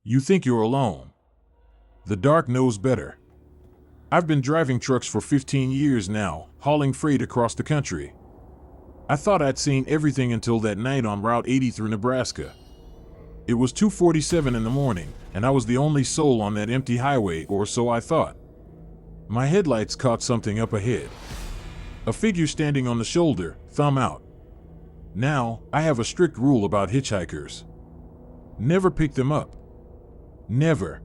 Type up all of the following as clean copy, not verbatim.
You think you're alone. The dark knows better. I've been driving trucks for 15 years now, hauling freight across the country. I thought I'd seen everything until that night on Route 80 through Nebraska. It was 2:47 in the morning, and I was the only soul on that empty highway, or so I thought. My headlights caught something up ahead. A figure standing on the shoulder, thumb out. Now, I have a strict rule about hitchhikers. Never pick them up. Never.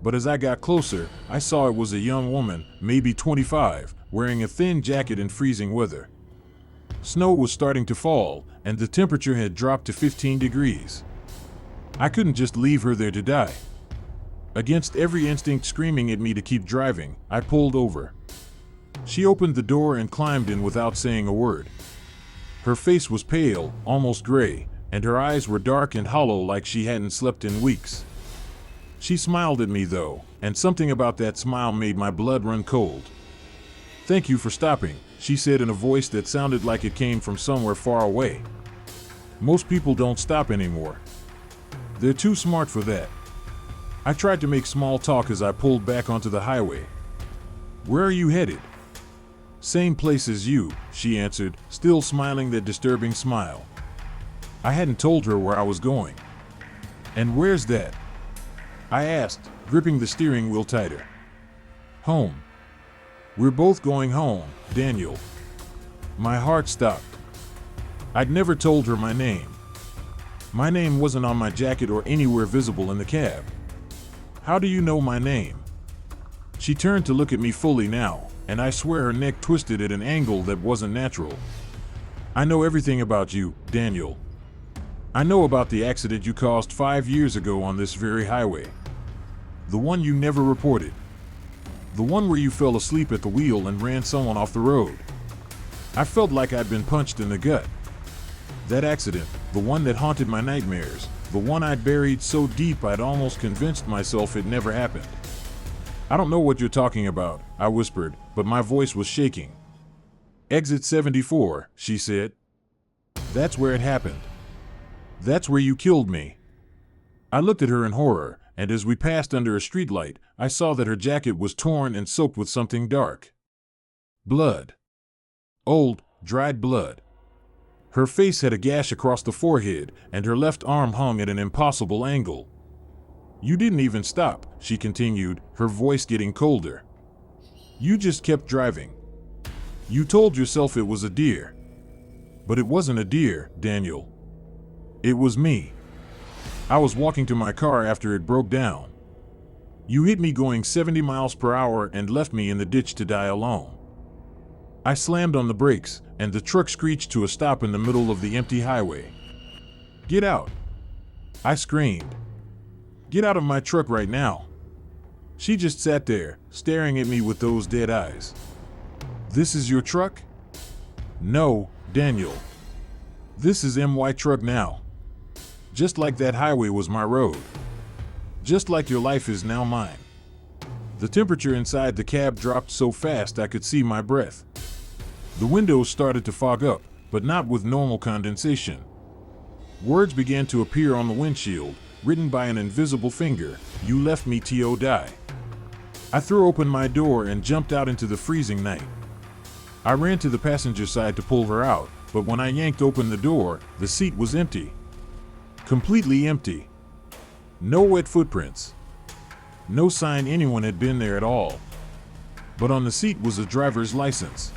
But as I got closer, I saw it was a young woman, maybe 25, wearing a thin jacket in freezing weather. Snow was starting to fall, and the temperature had dropped to 15 degrees. I couldn't just leave her there to die. Against every instinct screaming at me to keep driving, I pulled over. She opened the door and climbed in without saying a word. Her face was pale, almost gray, and her eyes were dark and hollow like she hadn't slept in weeks. She smiled at me though, and something about that smile made my blood run cold. "Thank you for stopping," she said in a voice that sounded like it came from somewhere far away. Most people don't stop anymore. They're too smart for that. I tried to make small talk as I pulled back onto the highway. "Where are you headed?" "Same place as you," she answered, still smiling that disturbing smile. I hadn't told her where I was going. "And where's that?" I asked, gripping the steering wheel tighter. "Home. We're both going home, Daniel." My heart stopped. I'd never told her my name. My name wasn't on my jacket or anywhere visible in the cab. "How do you know my name?" She turned to look at me fully now, and I swear her neck twisted at an angle that wasn't natural. "I know everything about you, Daniel. I know about the accident you caused 5 years ago on this very highway. The one you never reported. The one where you fell asleep at the wheel and ran someone off the road. I felt like I'd been punched in the gut. That accident, the one that haunted my nightmares, the one I'd buried so deep I'd almost convinced myself it never happened." "I don't know what you're talking about," I whispered, but my voice was shaking. "Exit 74, she said. "That's where it happened. That's where you killed me." I looked at her in horror, and as we passed under a streetlight, I saw that her jacket was torn and soaked with something dark. Blood. Old, dried blood. Her face had a gash across the forehead, and her left arm hung at an impossible angle. "You didn't even stop," she continued, her voice getting colder. "You just kept driving. You told yourself it was a deer. But it wasn't a deer, Daniel. It was me. I was walking to my car after it broke down. You hit me going 70 miles per hour and left me in the ditch to die alone." I slammed on the brakes, and the truck screeched to a stop in the middle of the empty highway. "Get out!" I screamed. "Get out of my truck right now!" She just sat there, staring at me with those dead eyes. "This is your truck?" "No, Daniel. This is my truck now. Just like that highway was my road. Just like your life is now mine." The temperature inside the cab dropped so fast I could see my breath. The windows started to fog up, but not with normal condensation. Words began to appear on the windshield, written by an invisible finger. "You left me to die." I threw open my door and jumped out into the freezing night. I ran to the passenger side to pull her out, but when I yanked open the door, the seat was empty. Completely empty. No wet footprints. No sign anyone had been there at all. But on the seat was a driver's license.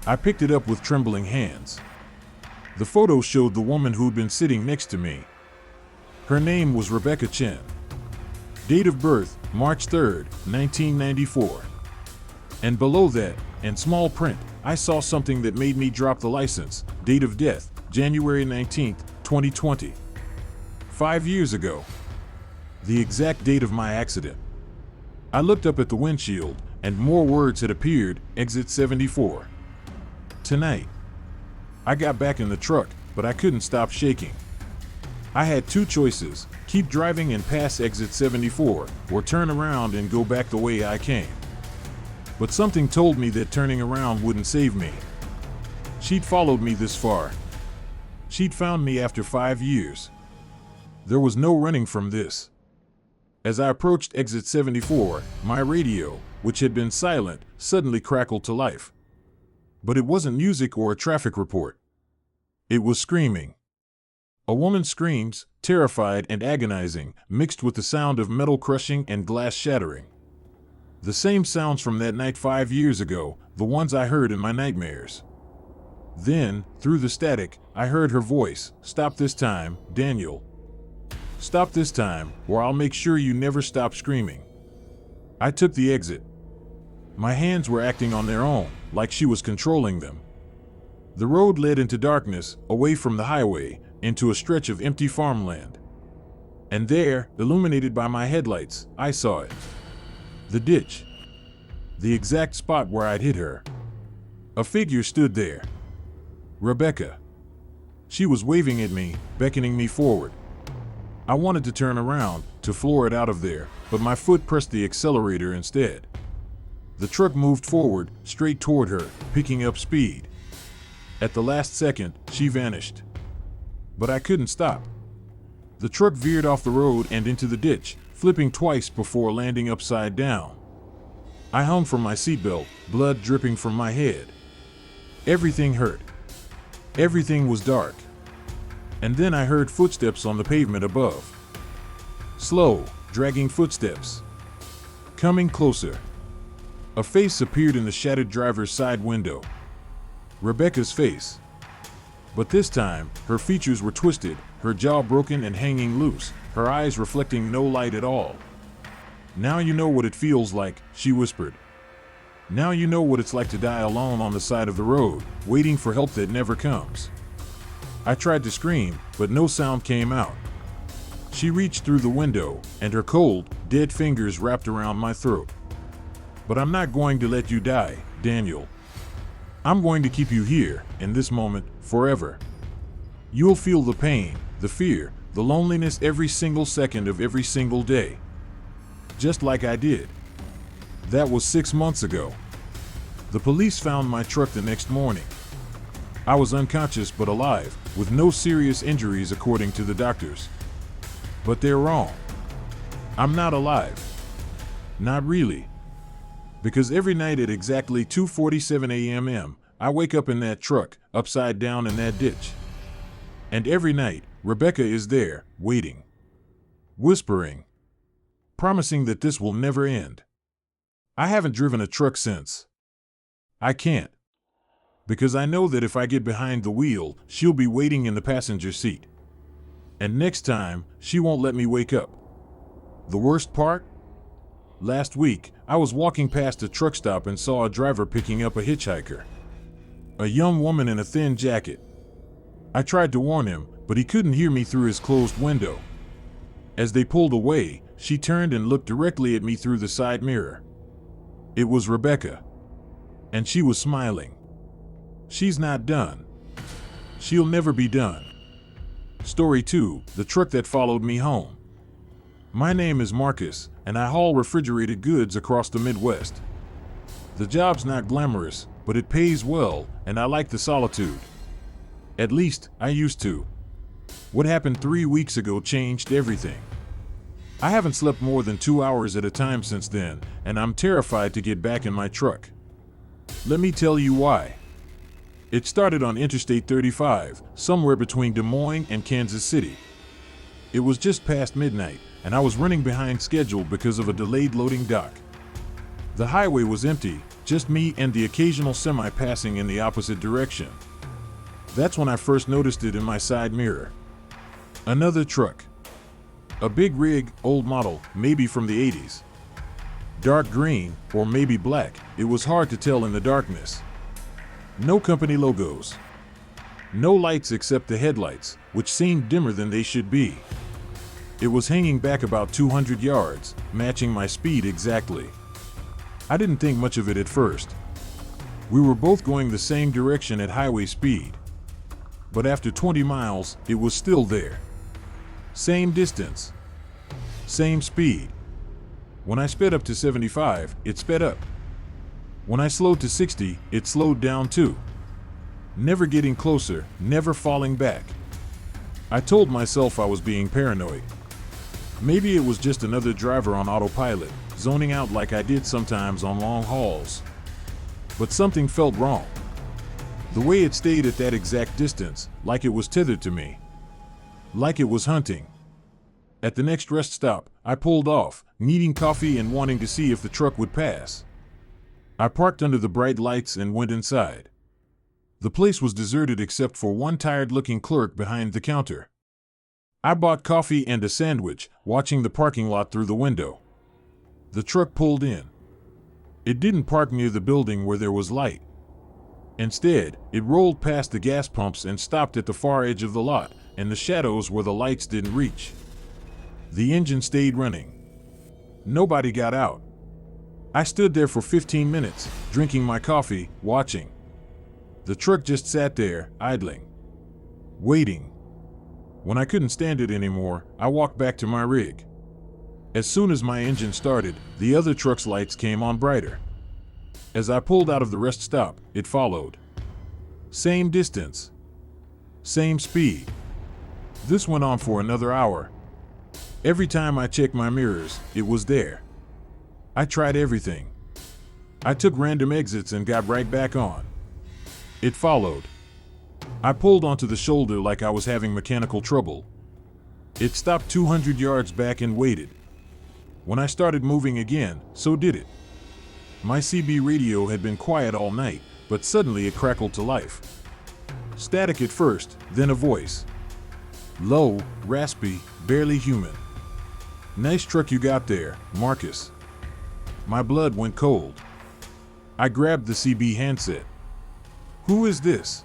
I picked it up with trembling hands. The photo showed the woman who'd been sitting next to me. Her name was Rebecca Chen. Date of birth, March 3rd, 1994. And below that, in small print, I saw something that made me drop the license. Date of death, January 19th, 2020. 5 years ago. The exact date of my accident. I looked up at the windshield, and more words had appeared. Exit 74. Tonight. I got back in the truck, but I couldn't stop shaking. I had two choices: keep driving and pass exit 74, or turn around and go back the way I came. But something told me that turning around wouldn't save me. She'd followed me this far. She'd found me after 5 years. There was no running from this. As I approached exit 74, my radio, which had been silent, suddenly crackled to life. But it wasn't music or a traffic report. It was screaming. A woman's screams, terrified and agonizing, mixed with the sound of metal crushing and glass shattering. The same sounds from that night 5 years ago, the ones I heard in my nightmares. Then, through the static, I heard her voice, "Stop this time, Daniel. Stop this time, or I'll make sure you never stop screaming." I took the exit. My hands were acting on their own, like she was controlling them. The road led into darkness, away from the highway, into a stretch of empty farmland. And there, illuminated by my headlights, I saw it. The ditch. The exact spot where I'd hit her. A figure stood there. Rebecca. She was waving at me, beckoning me forward. I wanted to turn around, to floor it out of there, but my foot pressed the accelerator instead. The truck moved forward, straight toward her, picking up speed. At the last second, she vanished. But I couldn't stop. The truck veered off the road and into the ditch, flipping twice before landing upside down. I hung from my seatbelt, blood dripping from my head. Everything hurt. Everything was dark. And then I heard footsteps on the pavement above. Slow, dragging footsteps. Coming closer. A face appeared in the shattered driver's side window. Rebecca's face. But this time, her features were twisted, her jaw broken and hanging loose, her eyes reflecting no light at all. "Now you know what it feels like," she whispered. "Now you know what it's like to die alone on the side of the road, waiting for help that never comes." I tried to scream, but no sound came out. She reached through the window, and her cold, dead fingers wrapped around my throat. "But I'm not going to let you die, Daniel. I'm going to keep you here, in this moment, forever. You'll feel the pain, the fear, the loneliness every single second of every single day. Just like I did. That was 6 months ago. The police found my truck the next morning. I was unconscious but alive, with no serious injuries according to the doctors. But they're wrong. I'm not alive. Not really. Because every night at exactly 2:47 a.m., I wake up in that truck, upside down in that ditch. And every night, Rebecca is there, waiting. Whispering. Promising that this will never end. I haven't driven a truck since. I can't. Because I know that if I get behind the wheel, she'll be waiting in the passenger seat. And next time, she won't let me wake up. The worst part? Last week, I was walking past a truck stop and saw a driver picking up a hitchhiker. A young woman in a thin jacket. I tried to warn him, but he couldn't hear me through his closed window. As they pulled away, she turned and looked directly at me through the side mirror. It was Rebecca. And she was smiling. She's not done. She'll never be done. Story 2, the truck that followed me home. My name is Marcus, and I haul refrigerated goods across the Midwest. The job's not glamorous, but it pays well, and I like the solitude. At least, I used to. What happened 3 weeks ago changed everything. I haven't slept more than 2 hours at a time since then, and I'm terrified to get back in my truck. Let me tell you why. It started on Interstate 35, somewhere between Des Moines and Kansas City. It was just past midnight, and I was running behind schedule because of a delayed loading dock. The highway was empty, just me and the occasional semi passing in the opposite direction. That's when I first noticed it in my side mirror. Another truck. A big rig, old model, maybe from the 80s. Dark green, or maybe black, it was hard to tell in the darkness. No company logos. No lights except the headlights, which seemed dimmer than they should be. It was hanging back about 200 yards, matching my speed exactly. I didn't think much of it at first. We were both going the same direction at highway speed. But after 20 miles, it was still there. Same distance. Same speed. When I sped up to 75, it sped up. When I slowed to 60, it slowed down too. Never getting closer, never falling back. I told myself I was being paranoid. Maybe it was just another driver on autopilot, zoning out like I did sometimes on long hauls. But something felt wrong. The way it stayed at that exact distance, like it was tethered to me. Like it was hunting. At the next rest stop, I pulled off, needing coffee and wanting to see if the truck would pass. I parked under the bright lights and went inside. The place was deserted except for one tired-looking clerk behind the counter. I bought coffee and a sandwich, watching the parking lot through the window. The truck pulled in. It didn't park near the building where there was light. Instead, it rolled past the gas pumps and stopped at the far edge of the lot, in the shadows where the lights didn't reach. The engine stayed running. Nobody got out. I stood there for 15 minutes, drinking my coffee, watching. The truck just sat there, idling. Waiting. When I couldn't stand it anymore, I walked back to my rig. As soon as my engine started, the other truck's lights came on brighter. As I pulled out of the rest stop, it followed. Same distance. Same speed. This went on for another hour. Every time I checked my mirrors, it was there. I tried everything. I took random exits and got right back on. It followed. I pulled onto the shoulder like I was having mechanical trouble. It stopped 200 yards back and waited. When I started moving again, so did it. My CB radio had been quiet all night, but suddenly it crackled to life. Static at first, then a voice. Low, raspy, barely human. Nice truck you got there, Marcus. My blood went cold. I grabbed the CB handset. Who is this?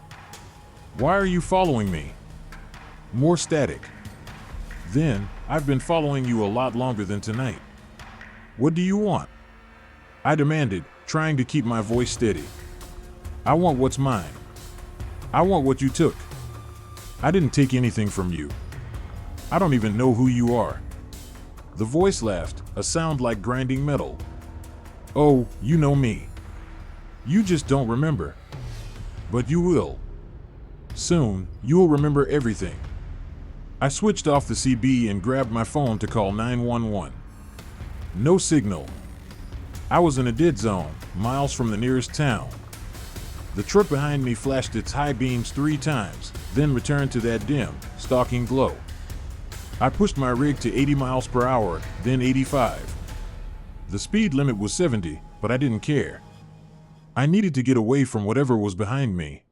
Why are you following me? More static. Then, I've been following you a lot longer than tonight. What do you want? I demanded, trying to keep my voice steady. I want what's mine. I want what you took. I didn't take anything from you. I don't even know who you are. The voice laughed, a sound like grinding metal. Oh, you know me. You just don't remember. But you will. Soon, you'll remember everything. I switched off the CB and grabbed my phone to call 911. No signal. I was in a dead zone, miles from the nearest town. The truck behind me flashed its high beams 3 times, then returned to that dim, stalking glow. I pushed my rig to 80 miles per hour, then 85. The speed limit was 70, but I didn't care. I needed to get away from whatever was behind me.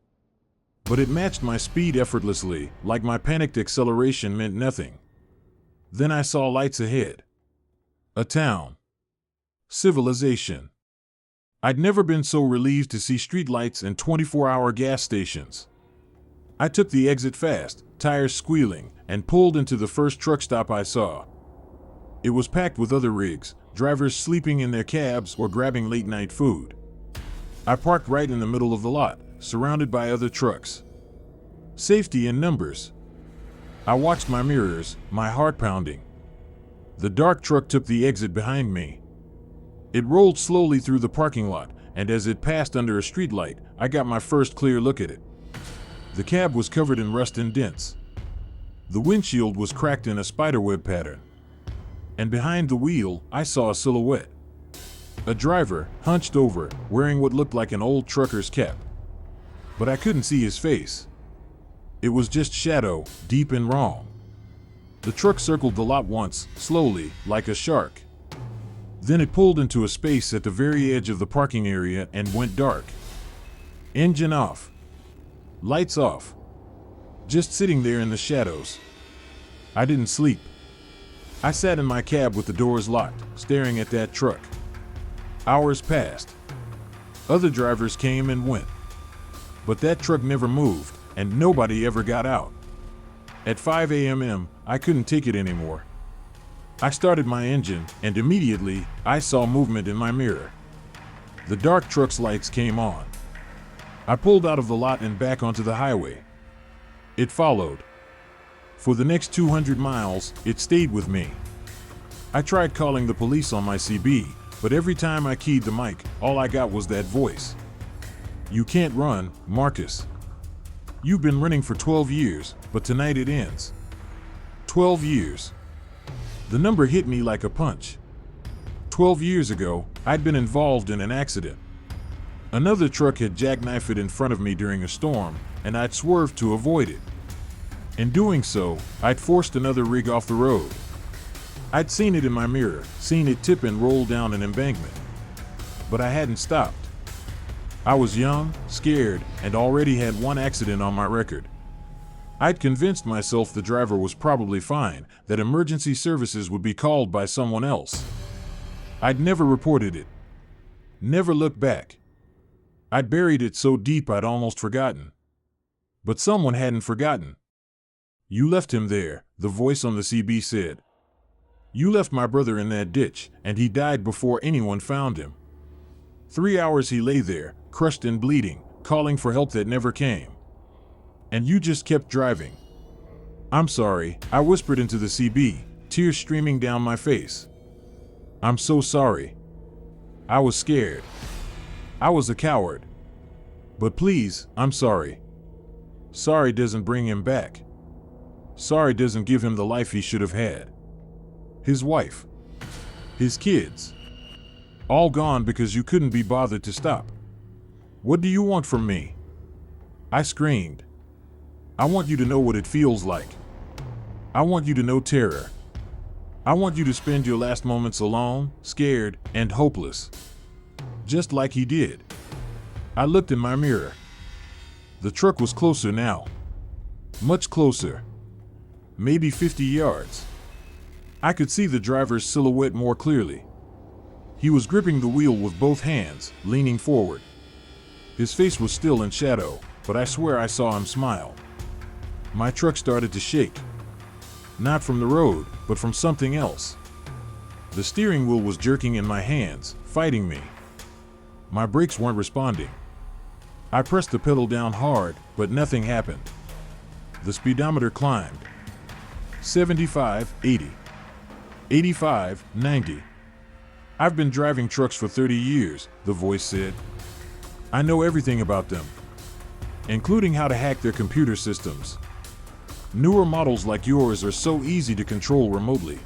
But it matched my speed effortlessly, like my panicked acceleration meant nothing. Then I saw lights ahead. A town. Civilization. I'd never been so relieved to see streetlights and 24-hour gas stations. I took the exit fast, tires squealing, and pulled into the first truck stop I saw. It was packed with other rigs, drivers sleeping in their cabs or grabbing late-night food. I parked right in the middle of the lot, surrounded by other trucks. Safety in numbers. I watched my mirrors, my heart pounding. The dark truck took the exit behind me. It rolled slowly through the parking lot, and as it passed under a streetlight, I got my first clear look at it. The cab was covered in rust and dents. The windshield was cracked in a spiderweb pattern. And behind the wheel, I saw a silhouette. A driver, hunched over, wearing what looked like an old trucker's cap. But I couldn't see his face. It was just shadow, deep and wrong. The truck circled the lot once, slowly, like a shark. Then it pulled into a space at the very edge of the parking area and went dark. Engine off. Lights off. Just sitting there in the shadows. I didn't sleep. I sat in my cab with the doors locked, staring at that truck. Hours passed. Other drivers came and went. But that truck never moved, and nobody ever got out. At 5 a.m., I couldn't take it anymore. I started my engine, and immediately, I saw movement in my mirror. The dark truck's lights came on. I pulled out of the lot and back onto the highway. It followed. For the next 200 miles, it stayed with me. I tried calling the police on my CB, but every time I keyed the mic, all I got was that voice. You can't run, Marcus. You've been running for 12 years, but tonight it ends. 12 years. The number hit me like a punch. 12 years ago, I'd been involved in an accident. Another truck had jackknifed it in front of me during a storm, and I'd swerved to avoid it. In doing so, I'd forced another rig off the road. I'd seen it in my mirror, seen it tip and roll down an embankment. But I hadn't stopped. I was young, scared, and already had one accident on my record. I'd convinced myself the driver was probably fine, that emergency services would be called by someone else. I'd never reported it. Never looked back. I'd buried it so deep I'd almost forgotten. But someone hadn't forgotten. "You left him there," the voice on the CB said. "You left my brother in that ditch, and he died before anyone found him. 3 hours he lay there, crushed and bleeding, calling for help that never came. And you just kept driving." "I'm sorry," I whispered into the CB, tears streaming down my face. "I'm so sorry. I was scared. I was a coward. But please, I'm sorry. Sorry doesn't bring him back. Sorry doesn't give him the life he should have had. His wife. His kids. All gone because you couldn't be bothered to stop. What do you want from me?" I screamed. "I want you to know what it feels like. I want you to know terror. I want you to spend your last moments alone, scared, and hopeless. Just like he did." I looked in my mirror. The truck was closer now. Much closer. Maybe 50 yards. I could see the driver's silhouette more clearly. He was gripping the wheel with both hands, leaning forward. His face was still in shadow, but I swear I saw him smile. My truck started to shake. Not from the road, but from something else. The steering wheel was jerking in my hands, fighting me. My brakes weren't responding. I pressed the pedal down hard, but nothing happened. The speedometer climbed. 75, 80. 85, 90. "I've been driving trucks for 30 years, the voice said. "I know everything about them, including how to hack their computer systems. Newer models like yours are so easy to control remotely.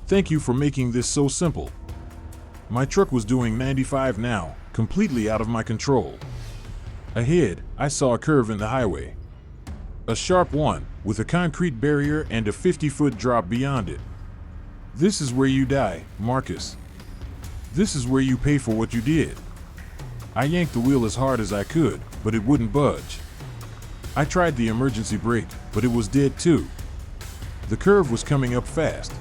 Thank you for making this so simple." My truck was doing 95 now, completely out of my control. Ahead, I saw a curve in the highway. A sharp one, with a concrete barrier and a 50-foot drop beyond it. "This is where you die, Marcus. This is where you pay for what you did." I yanked the wheel as hard as I could, but it wouldn't budge. I tried the emergency brake, but it was dead too. The curve was coming up fast.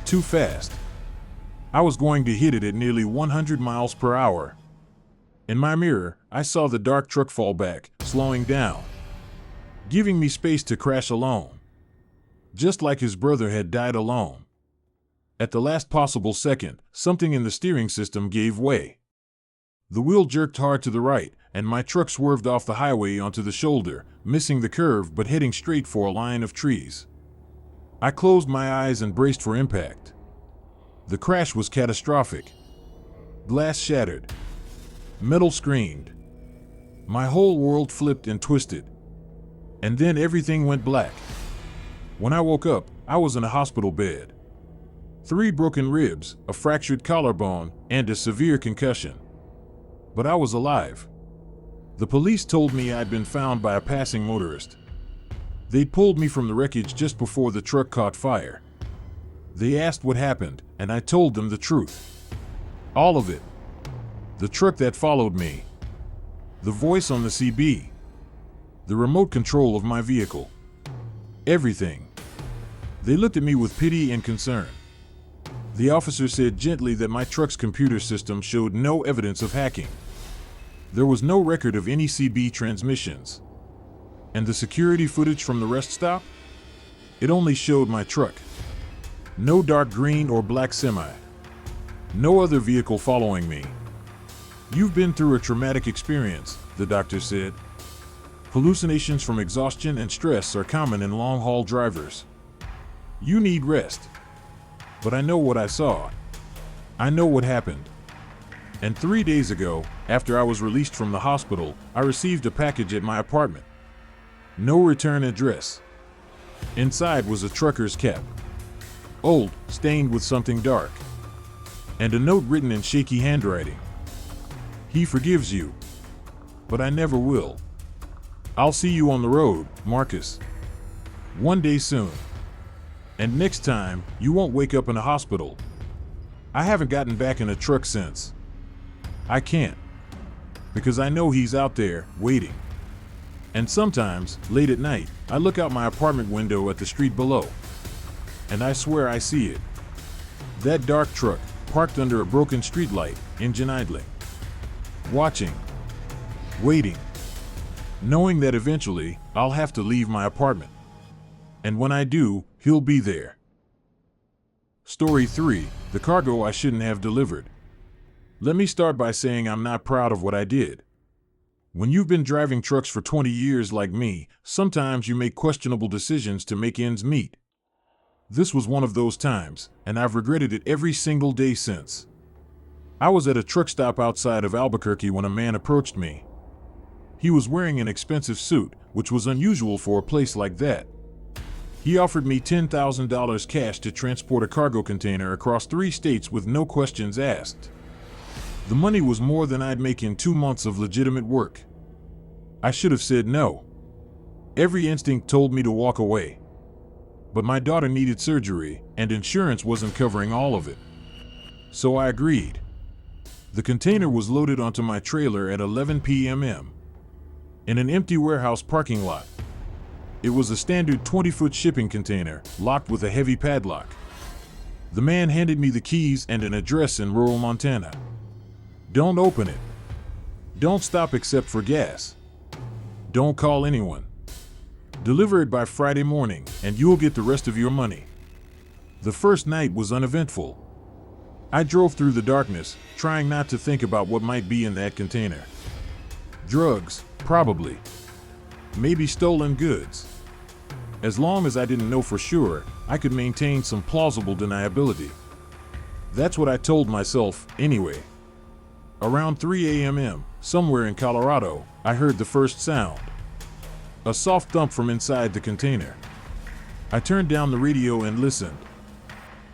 Too fast. I was going to hit it at nearly 100 miles per hour. In my mirror, I saw the dark truck fall back, slowing down, giving me space to crash alone. Just like his brother had died alone. At the last possible second, something in the steering system gave way. The wheel jerked hard to the right, and my truck swerved off the highway onto the shoulder, missing the curve but heading straight for a line of trees. I closed my eyes and braced for impact. The crash was catastrophic. Glass shattered. Metal screamed. My whole world flipped and twisted. And then everything went black. When I woke up, I was in a hospital bed. 3 broken ribs, a fractured collarbone, and a severe concussion. But I was alive. The police told me I'd been found by a passing motorist. They'd pulled me from the wreckage just before the truck caught fire. They asked what happened, and I told them the truth. All of it. The truck that followed me. The voice on the CB. The remote control of my vehicle. Everything. They looked at me with pity and concern. The officer said gently that my truck's computer system showed no evidence of hacking. There was no record of any CB transmissions. And the security footage from the rest stop? It only showed my truck. No dark green or black semi. No other vehicle following me. "You've been through a traumatic experience," the doctor said. "Hallucinations from exhaustion and stress are common in long-haul drivers. You need rest." But I know what I saw. I know what happened. And 3 days ago, after I was released from the hospital, I received a package at my apartment. No return address. Inside was a trucker's cap. old, stained with something dark, and a note written in shaky handwriting. He forgives you, but I never will. I'll see you on the road, Marcus. One day soon. And next time, you won't wake up in a hospital. I haven't gotten back in a truck since. I can't. Because I know he's out there, waiting. And sometimes, late at night, I look out my apartment window at the street below. And I swear I see it. That dark truck, parked under a broken streetlight, engine idling. Watching. Waiting. Knowing that eventually, I'll have to leave my apartment. And when I do, he'll be there. Story 3, the cargo I shouldn't have delivered. Let me start by saying I'm not proud of what I did. When you've been driving trucks for 20 years like me, sometimes you make questionable decisions to make ends meet. This was one of those times, and I've regretted it every single day since. I was at a truck stop outside of Albuquerque when a man approached me. He was wearing an expensive suit, which was unusual for a place like that. He offered me $10,000 cash to transport a cargo container across 3 states with no questions asked. The money was more than I'd make in 2 months of legitimate work. I should have said no. Every instinct told me to walk away. But my daughter needed surgery, and insurance wasn't covering all of it. So I agreed. The container was loaded onto my trailer at 11 p.m. in an empty warehouse parking lot. It was a standard 20-foot shipping container, locked with a heavy padlock. The man handed me the keys and an address in rural Montana. Don't open it. Don't stop except for gas. Don't call anyone. Deliver it by Friday morning, and you'll get the rest of your money. The first night was uneventful. I drove through the darkness, trying not to think about what might be in that container. Drugs, probably. Maybe stolen goods. As long as I didn't know for sure, I could maintain some plausible deniability. That's what I told myself, anyway. Around 3 a.m., somewhere in Colorado, I heard the first sound. A soft thump from inside the container. I turned down the radio and listened.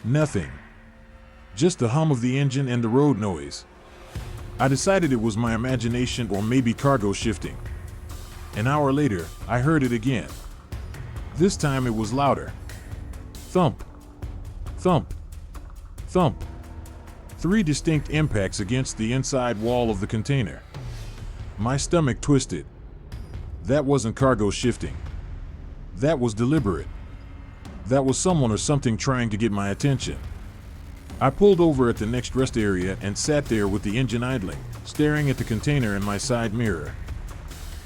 Nothing. Just the hum of the engine and the road noise. I decided it was my imagination or maybe cargo shifting. An hour later, I heard it again. This time it was louder. Thump. Thump. Thump. 3 distinct impacts against the inside wall of the container. My stomach twisted. That wasn't cargo shifting. That was deliberate. That was someone or something trying to get my attention. I pulled over at the next rest area and sat there with the engine idling, staring at the container in my side mirror.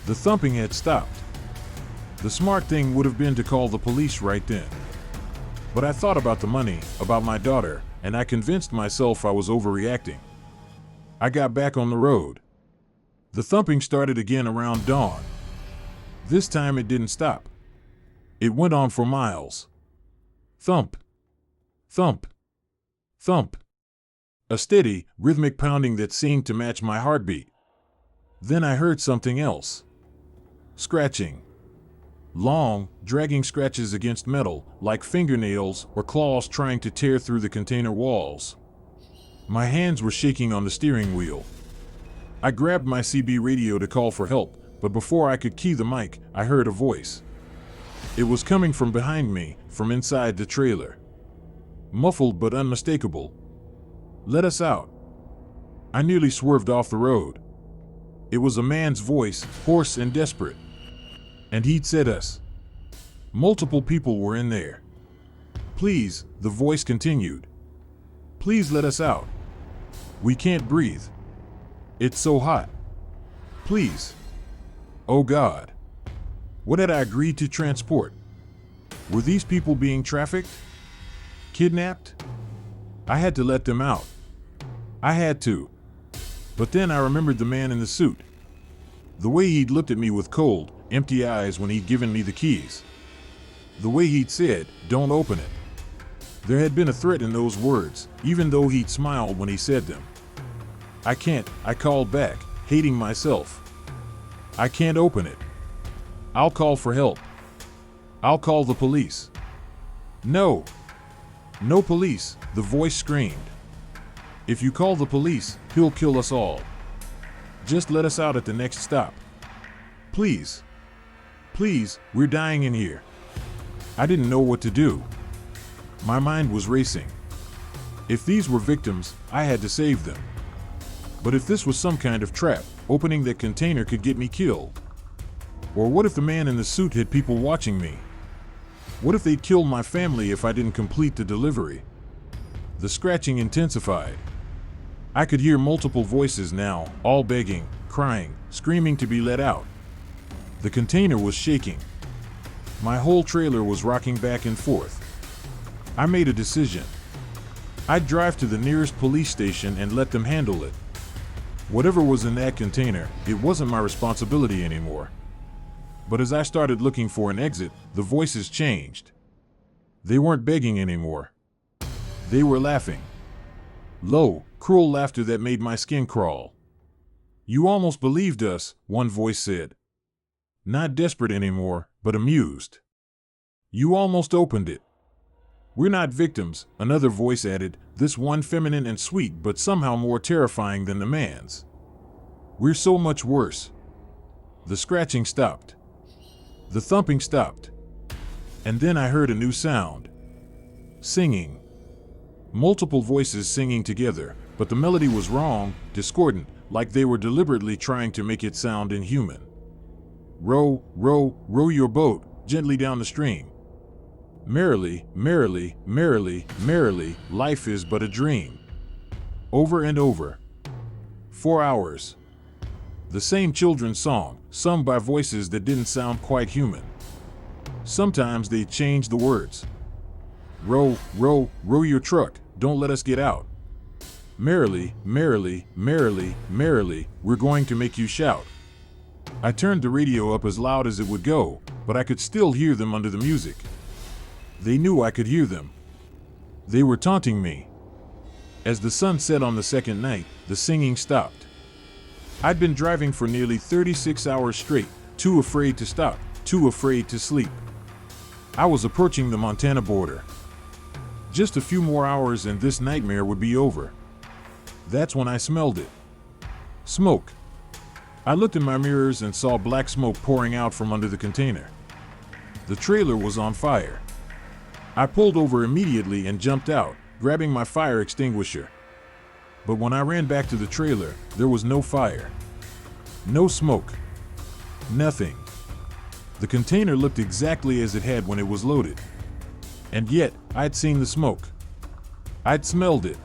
The thumping had stopped. The smart thing would have been to call the police right then. But I thought about the money, about my daughter, and I convinced myself I was overreacting. I got back on the road. The thumping started again around dawn. This time it didn't stop. It went on for miles. Thump. Thump. Thump. A steady, rhythmic pounding that seemed to match my heartbeat. Then I heard something else. Scratching. Long, dragging scratches against metal, like fingernails or claws trying to tear through the container walls. My hands were shaking on the steering wheel. I grabbed my CB radio to call for help, but before I could key the mic, I heard a voice. It was coming from behind me, from inside the trailer. Muffled but unmistakable. Let us out. I nearly swerved off the road. It was a man's voice, hoarse and desperate. And he'd said us. Multiple people were in there. Please, the voice continued. Please let us out. We can't breathe. It's so hot. Please. Oh God. What had I agreed to transport? Were these people being trafficked? Kidnapped? I had to let them out. I had to. But then I remembered the man in the suit. The way he'd looked at me with cold, empty eyes when he'd given me the keys. The way he'd said, "Don't open it." There had been a threat in those words, even though he'd smiled when he said them. I can't, I called back, hating myself. I can't open it. I'll call for help. I'll call the police. No. No police, the voice screamed. If you call the police, he'll kill us all. Just let us out at the next stop. Please. Please, we're dying in here. I didn't know what to do. My mind was racing. If these were victims, I had to save them. But if this was some kind of trap, opening that container could get me killed. Or what if the man in the suit had people watching me? What if they'd kill my family if I didn't complete the delivery? The scratching intensified. I could hear multiple voices now, all begging, crying, screaming to be let out. The container was shaking. My whole trailer was rocking back and forth. I made a decision. I'd drive to the nearest police station and let them handle it. Whatever was in that container, it wasn't my responsibility anymore. But as I started looking for an exit, the voices changed. They weren't begging anymore. They were laughing. Low, cruel laughter that made my skin crawl. You almost believed us, one voice said. Not desperate anymore, but amused. You almost opened it. We're not victims, another voice added, this one feminine and sweet but somehow more terrifying than the man's. We're so much worse. The scratching stopped. The thumping stopped. And then I heard a new sound. Singing. Multiple voices singing together, but the melody was wrong, discordant, like they were deliberately trying to make it sound inhuman. Row, row, row your boat gently down the stream. Merrily, merrily, merrily, merrily, life is but a dream. Over and over. 4 hours. The same children's song, sung by voices that didn't sound quite human. Sometimes they changed the words. Row, row, row your truck, don't let us get out. Merrily, merrily, merrily, merrily, we're going to make you shout. I turned the radio up as loud as it would go, but I could still hear them under the music. They knew I could hear them. They were taunting me. As the sun set on the second night, the singing stopped. I'd been driving for nearly 36 hours straight, too afraid to stop, too afraid to sleep. I was approaching the Montana border. Just a few more hours and this nightmare would be over. That's when I smelled it. Smoke. I looked in my mirrors and saw black smoke pouring out from under the container. The trailer was on fire. I pulled over immediately and jumped out, grabbing my fire extinguisher. But when I ran back to the trailer, there was no fire. No smoke. Nothing. The container looked exactly as it had when it was loaded. And yet, I'd seen the smoke. I'd smelled it.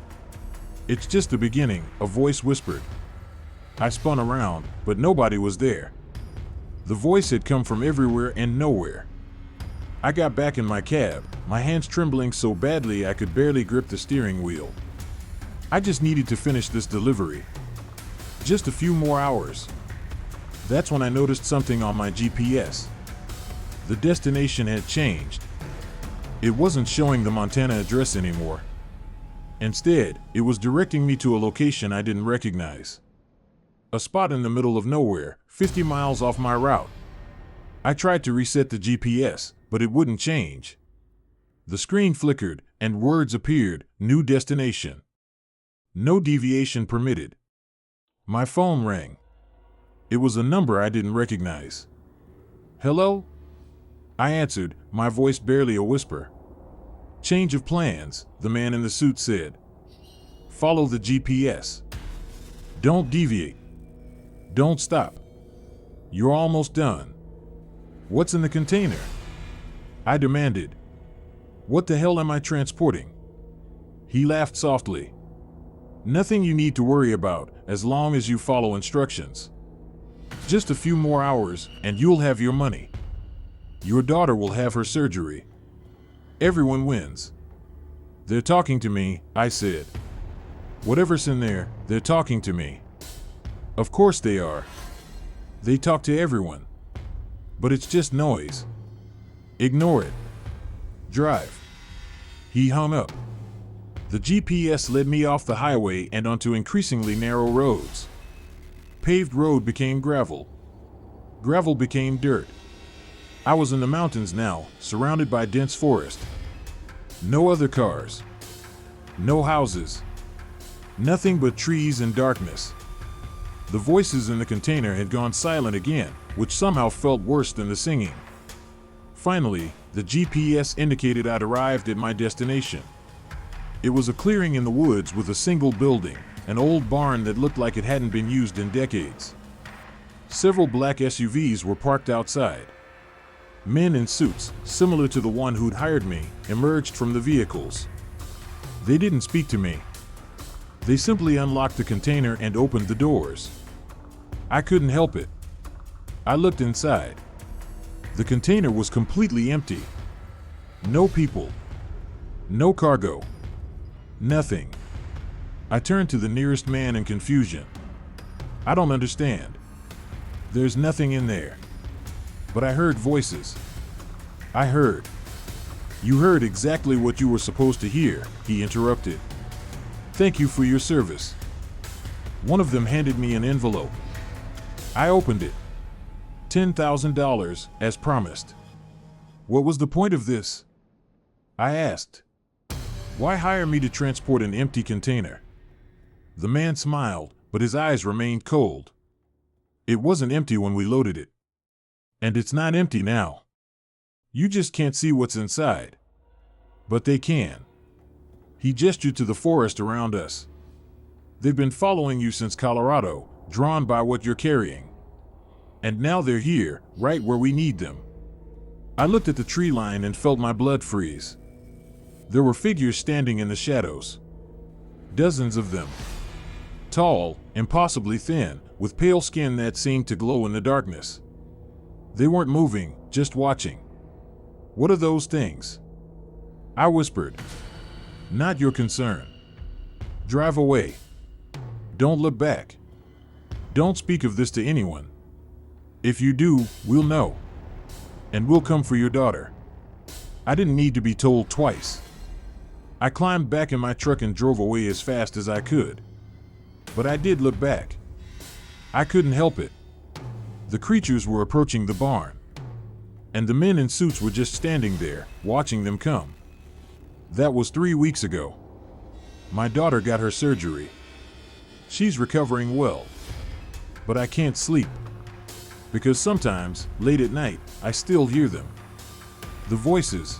It's just the beginning, a voice whispered. I spun around, but nobody was there. The voice had come from everywhere and nowhere. I got back in my cab, my hands trembling so badly I could barely grip the steering wheel. I just needed to finish this delivery. Just a few more hours. That's when I noticed something on my GPS. The destination had changed. It wasn't showing the Montana address anymore. Instead, it was directing me to a location I didn't recognize. A spot in the middle of nowhere, 50 miles off my route. I tried to reset the GPS, but it wouldn't change. The screen flickered, and words appeared, new destination. No deviation permitted. My phone rang. It was a number I didn't recognize. Hello? I answered, my voice barely a whisper. Change of plans, the man in the suit said. Follow the GPS. Don't deviate. Don't stop. You're almost done. What's in the container? I demanded. What the hell am I transporting? He laughed softly. Nothing you need to worry about, as long as you follow instructions. Just a few more hours, and you'll have your money. Your daughter will have her surgery. Everyone wins. They're talking to me, I said. Whatever's in there, they're talking to me. Of course they are. They talk to everyone. But it's just noise. Ignore it. Drive. He hung up. The GPS led me off the highway and onto increasingly narrow roads. Paved road became gravel. Gravel became dirt. I was in the mountains now, surrounded by dense forest. No other cars. No houses. Nothing but trees and darkness. The voices in the container had gone silent again, which somehow felt worse than the singing. Finally, the GPS indicated I'd arrived at my destination. It was a clearing in the woods with a single building, an old barn that looked like it hadn't been used in decades. Several black SUVs were parked outside. Men in suits, similar to the one who'd hired me, emerged from the vehicles. They didn't speak to me. They simply unlocked the container and opened the doors. I couldn't help it. I looked inside. The container was completely empty. No people. No cargo. Nothing. I turned to the nearest man in confusion. I don't understand. There's nothing in there. But I heard voices. I heard. You heard exactly what you were supposed to hear, he interrupted. Thank you for your service. One of them handed me an envelope. I opened it. $10,000, as promised. What was the point of this? I asked. Why hire me to transport an empty container? The man smiled, but his eyes remained cold. It wasn't empty when we loaded it. And it's not empty now. You just can't see what's inside. But they can. He gestured to the forest around us. They've been following you since Colorado, drawn by what you're carrying. And now they're here, right where we need them. I looked at the tree line and felt my blood freeze. There were figures standing in the shadows. Dozens of them. Tall, impossibly thin, with pale skin that seemed to glow in the darkness. They weren't moving, just watching. What are those things? I whispered. Not your concern. Drive away. Don't look back. Don't speak of this to anyone. If you do, we'll know. And we'll come for your daughter. I didn't need to be told twice. I climbed back in my truck and drove away as fast as I could. But I did look back. I couldn't help it. The creatures were approaching the barn. And the men in suits were just standing there, watching them come. That was 3 weeks ago. My daughter got her surgery. She's recovering well. But I can't sleep. Because sometimes, late at night, I still hear them. The voices.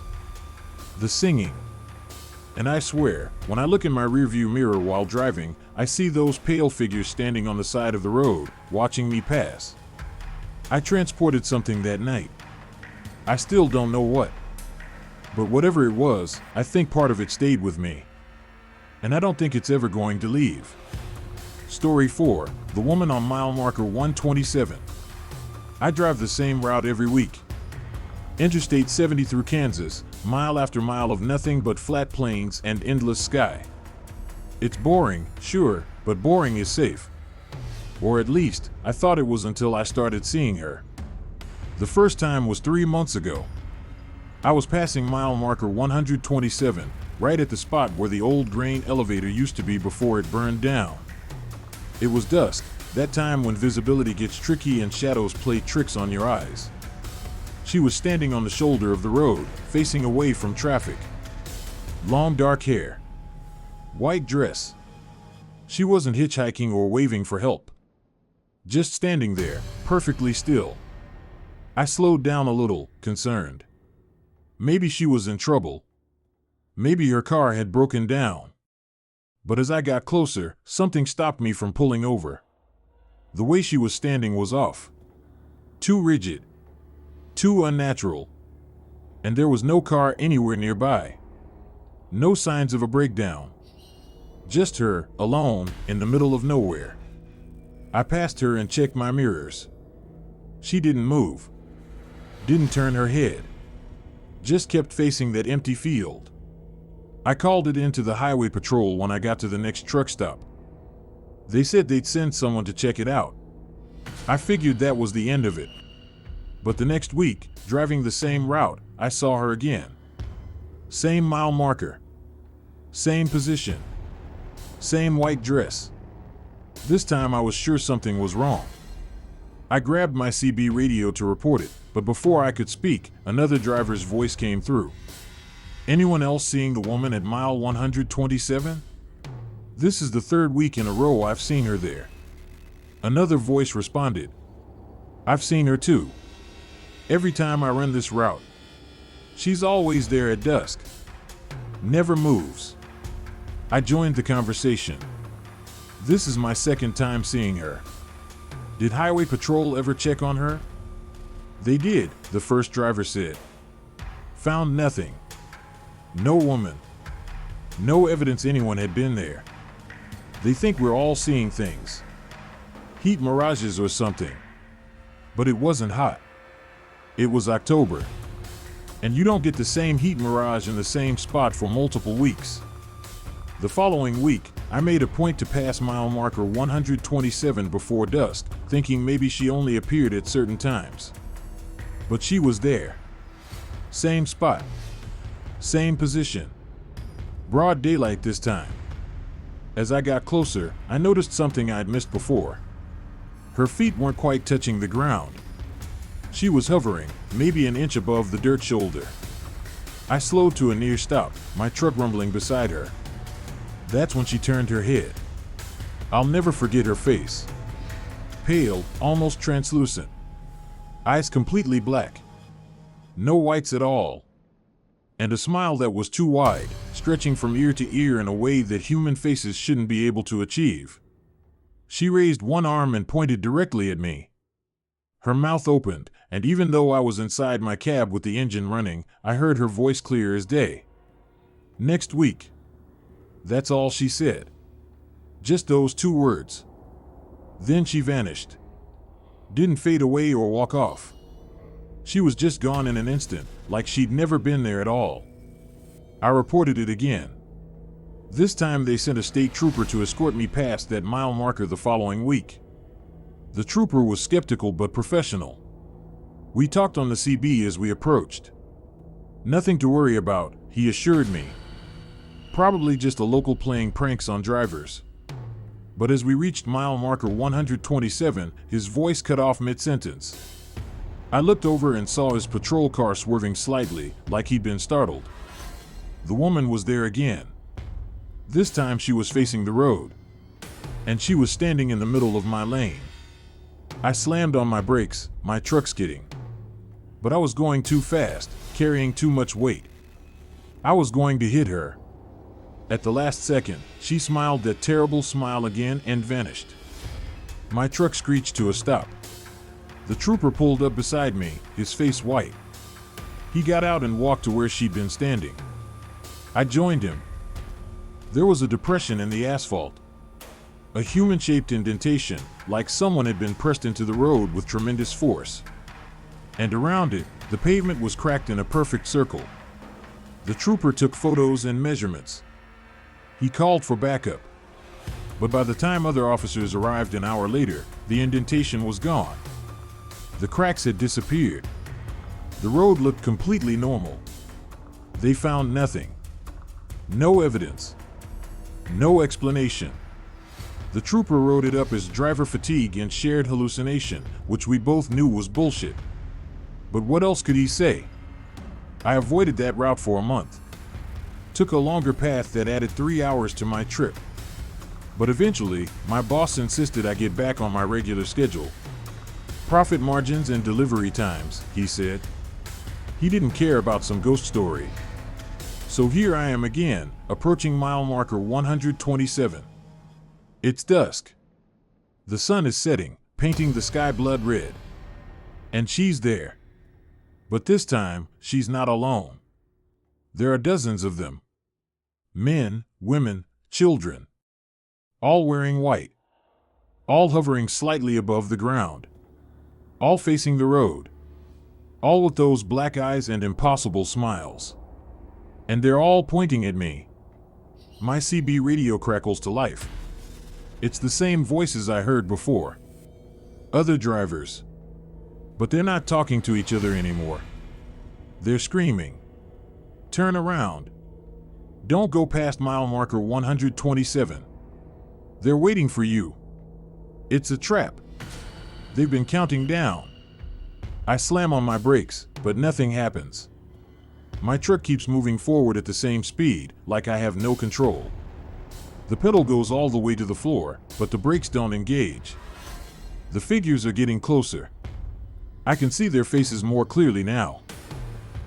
The singing. And I swear, when I look in my rearview mirror while driving, I see those pale figures standing on the side of the road, watching me pass. I transported something that night. I still don't know what. But whatever it was, I think part of it stayed with me. And I don't think it's ever going to leave. Story 4, the woman on mile marker 127. I drive the same route every week. Interstate 70 through Kansas, mile after mile of nothing but flat plains and endless sky. It's boring, sure, but boring is safe. Or at least, I thought it was until I started seeing her. The first time was 3 months ago. I was passing mile marker 127, right at the spot where the old grain elevator used to be before it burned down. It was dusk, that time when visibility gets tricky and shadows play tricks on your eyes. She was standing on the shoulder of the road, facing away from traffic. Long dark hair. White dress. She wasn't hitchhiking or waving for help. Just standing there, perfectly still. I slowed down a little, concerned. Maybe she was in trouble. Maybe her car had broken down. But as I got closer, something stopped me from pulling over. The way she was standing was off. Too rigid. Too unnatural. And there was no car anywhere nearby. No signs of a breakdown. Just her, alone, in the middle of nowhere. I passed her and checked my mirrors. She didn't move. Didn't turn her head. Just kept facing that empty field. I called it into the highway patrol when I got to the next truck stop. They said they'd send someone to check it out. I figured that was the end of it. But the next week, driving the same route, I saw her again. Same mile marker. Same position. Same white dress. This time I was sure something was wrong. I grabbed my CB radio to report it, but before I could speak, another driver's voice came through. Anyone else seeing the woman at mile 127? This is the third week in a row I've seen her there. Another voice responded. I've seen her too. Every time I run this route. She's always there at dusk. Never moves. I joined the conversation. This is my second time seeing her. Did Highway Patrol ever check on her? They did, the first driver said. Found nothing. No woman. No evidence anyone had been there. They think we're all seeing things. Heat mirages or something. But it wasn't hot. It was October. And you don't get the same heat mirage in the same spot for multiple weeks. The following week, I made a point to pass mile marker 127 before dusk, thinking maybe she only appeared at certain times. But she was there. Same spot. Same position. Broad daylight this time. As I got closer, I noticed something I'd missed before. Her feet weren't quite touching the ground. She was hovering, maybe an inch above the dirt shoulder. I slowed to a near stop, my truck rumbling beside her. That's when she turned her head. I'll never forget her face. Pale, almost translucent. Eyes completely black. No whites at all. And a smile that was too wide, stretching from ear to ear in a way that human faces shouldn't be able to achieve. She raised one arm and pointed directly at me. Her mouth opened, and even though I was inside my cab with the engine running, I heard her voice clear as day. Next week. That's all she said. Just those two words. Then she vanished. Didn't fade away or walk off. She was just gone in an instant, like she'd never been there at all. I reported it again. This time they sent a state trooper to escort me past that mile marker the following week. The trooper was skeptical but professional. We talked on the CB as we approached. Nothing to worry about, he assured me. Probably just a local playing pranks on drivers. But as we reached mile marker 127, his voice cut off mid-sentence. I looked over and saw his patrol car swerving slightly, like he'd been startled. The woman was there again. This time she was facing the road. And she was standing in the middle of my lane. I slammed on my brakes, my truck skidding. But I was going too fast, carrying too much weight. I was going to hit her. At the last second, she smiled that terrible smile again and vanished. My truck screeched to a stop. The trooper pulled up beside me, his face white. He got out and walked to where she'd been standing. I joined him. There was a depression in the asphalt. A human-shaped indentation, like someone had been pressed into the road with tremendous force. And around it, the pavement was cracked in a perfect circle. The trooper took photos and measurements. He called for backup. But by the time other officers arrived an hour later, the indentation was gone. The cracks had disappeared. The road looked completely normal. They found nothing. No evidence. No explanation. The trooper wrote it up as driver fatigue and shared hallucination, which we both knew was bullshit. But what else could he say? I avoided that route for a month. Took a longer path that added 3 hours to my trip. But eventually, my boss insisted I get back on my regular schedule. Profit margins and delivery times, he said. He didn't care about some ghost story. So here I am again, approaching mile marker 127. It's dusk. The sun is setting, painting the sky blood red. And she's there. But this time, she's not alone. There are dozens of them. Men, women, children. All wearing white. All hovering slightly above the ground. All facing the road. All with those black eyes and impossible smiles. And they're all pointing at me. My CB radio crackles to life. It's the same voices I heard before. Other drivers. But they're not talking to each other anymore. They're screaming. Turn around. Don't go past mile marker 127. They're waiting for you. It's a trap. They've been counting down. I slam on my brakes, but nothing happens. My truck keeps moving forward at the same speed, like I have no control. The pedal goes all the way to the floor, but the brakes don't engage. The figures are getting closer. I can see their faces more clearly now.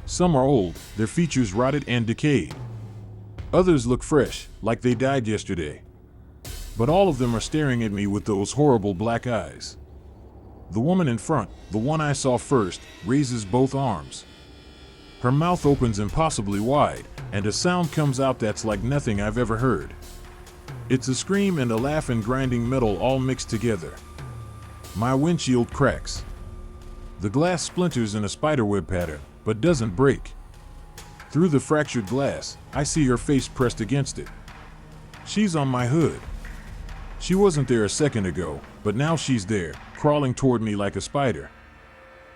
Some are old, their features rotted and decayed. Others look fresh, like they died yesterday. But all of them are staring at me with those horrible black eyes. The woman in front, the one I saw first, raises both arms. Her mouth opens impossibly wide, and a sound comes out that's like nothing I've ever heard. It's a scream and a laugh and grinding metal all mixed together. My windshield cracks. The glass splinters in a spiderweb pattern, but doesn't break. Through the fractured glass, I see her face pressed against it. She's on my hood. She wasn't there a second ago, but now she's there, crawling toward me like a spider.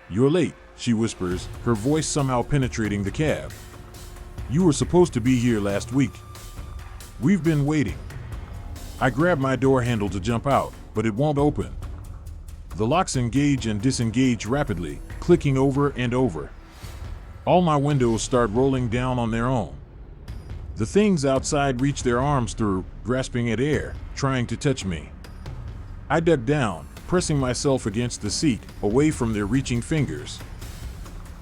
"You're late," she whispers, her voice somehow penetrating the cab. "You were supposed to be here last week. We've been waiting." I grab my door handle to jump out, but it won't open. The locks engage and disengage rapidly, clicking over and over. All my windows start rolling down on their own. The things outside reach their arms through, grasping at air, trying to touch me. I duck down, pressing myself against the seat, away from their reaching fingers.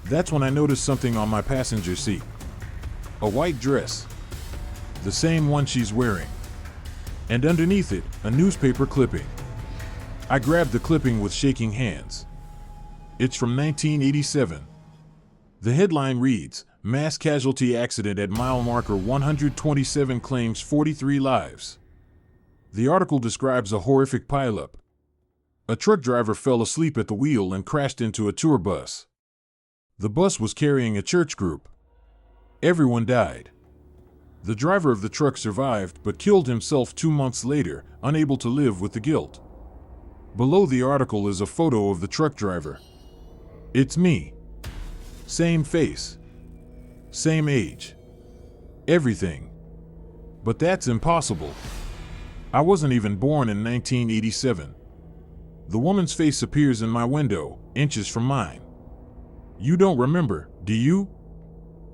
That's when I notice something on my passenger seat. A white dress. The same one she's wearing. And underneath it, a newspaper clipping. I grab the clipping with shaking hands. It's from 1987. The headline reads, "Mass Casualty Accident at Mile Marker 127 Claims 43 Lives." The article describes a horrific pileup. A truck driver fell asleep at the wheel and crashed into a tour bus. The bus was carrying a church group. Everyone died. The driver of the truck survived but killed himself 2 months later, unable to live with the guilt. Below the article is a photo of the truck driver. It's me. Same face. Same age. Everything. But that's impossible. I wasn't even born in 1987. The woman's face appears in my window, inches from mine. "You don't remember, do you?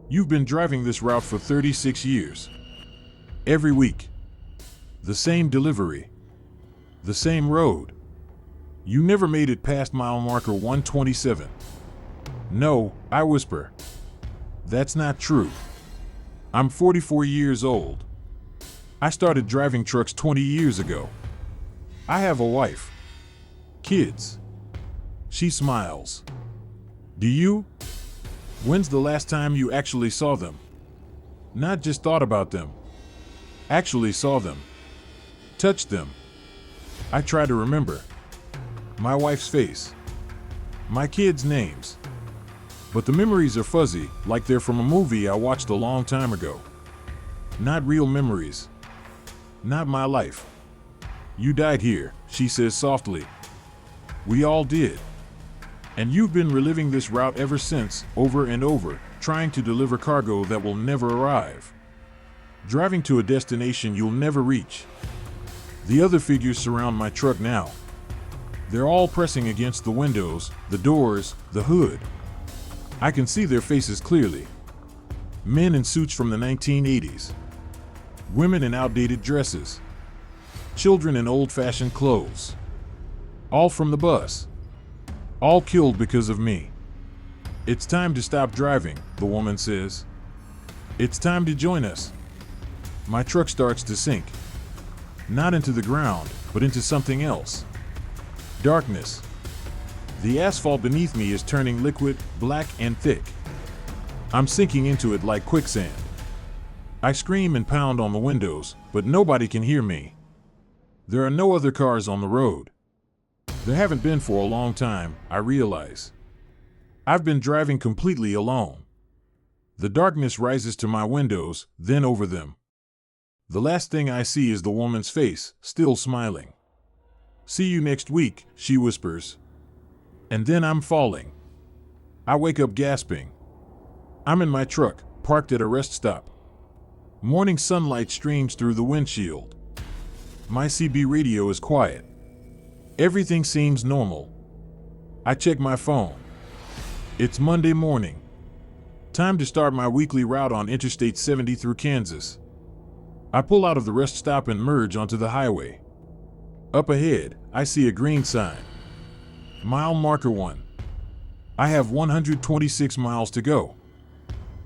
You've been driving this route for 36 years. Every week. The same delivery. The same road. You never made it past mile marker 127. "No," I whisper. "That's not true. I'm 44 years old. I started driving trucks 20 years ago. I have a wife. Kids." She smiles. "Do you? When's the last time you actually saw them? Not just thought about them. Actually saw them. Touched them." I try to remember. My wife's face. My kids' names. But the memories are fuzzy, like they're from a movie I watched a long time ago. Not real memories. Not my life. "You died here," she says softly. "We all did. And you've been reliving this route ever since, over and over, trying to deliver cargo that will never arrive. Driving to a destination you'll never reach." The other figures surround my truck now. They're all pressing against the windows, the doors, the hood. I can see their faces clearly. Men in suits from the 1980s. Women in outdated dresses. Children in old-fashioned clothes. All from the bus. All killed because of me. "It's time to stop driving," the woman says. "It's time to join us." My truck starts to sink. Not into the ground, but into something else. Darkness. The asphalt beneath me is turning liquid, black and thick. I'm sinking into it like quicksand. I scream and pound on the windows, but nobody can hear me. There are no other cars on the road. There haven't been for a long time, I realize. I've been driving completely alone. The darkness rises to my windows, then over them. The last thing I see is the woman's face, still smiling. "See you next week," she whispers. And then I'm falling. I wake up gasping. I'm in my truck, parked at a rest stop. Morning sunlight streams through the windshield. My CB radio is quiet. Everything seems normal. I check my phone. It's Monday morning. Time to start my weekly route on Interstate 70 through Kansas. I pull out of the rest stop and merge onto the highway. Up ahead, I see a green sign. Mile marker 1. I have 126 miles to go.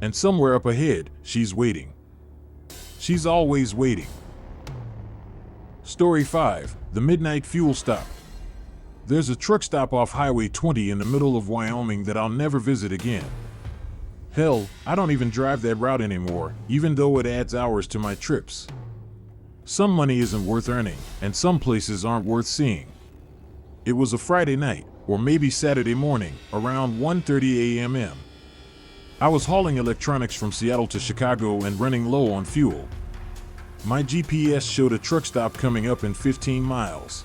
And somewhere up ahead, she's waiting. She's always waiting. Story 5, the Midnight Fuel Stop. There's a truck stop off Highway 20 in the middle of Wyoming that I'll never visit again. Hell, I don't even drive that route anymore, even though it adds hours to my trips. Some money isn't worth earning, and some places aren't worth seeing. It was a Friday night, or maybe Saturday morning, around 1:30 a.m. I was hauling electronics from Seattle to Chicago and running low on fuel. My GPS showed a truck stop coming up in 15 miles.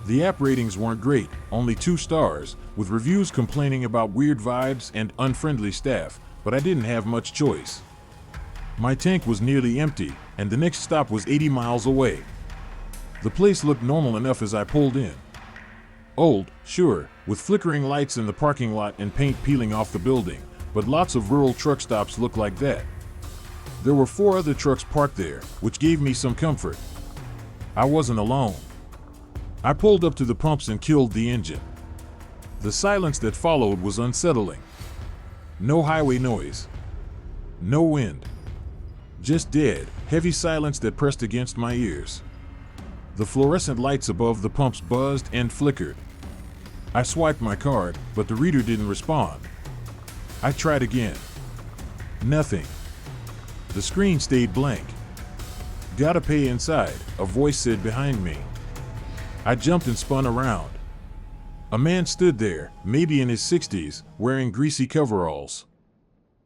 The app ratings weren't great, only 2 stars, with reviews complaining about weird vibes and unfriendly staff, but I didn't have much choice. My tank was nearly empty, and the next stop was 80 miles away. The place looked normal enough as I pulled in. Old, sure, with flickering lights in the parking lot and paint peeling off the building, but lots of rural truck stops look like that. There were 4 other trucks parked there, which gave me some comfort. I wasn't alone. I pulled up to the pumps and killed the engine. The silence that followed was unsettling. No highway noise. No wind. Just dead, heavy silence that pressed against my ears. The fluorescent lights above the pumps buzzed and flickered. I swiped my card, but the reader didn't respond. I tried again. Nothing. The screen stayed blank. Gotta pay inside, a voice said behind me. I jumped and spun around. A man stood there, maybe in his 60s, wearing greasy coveralls.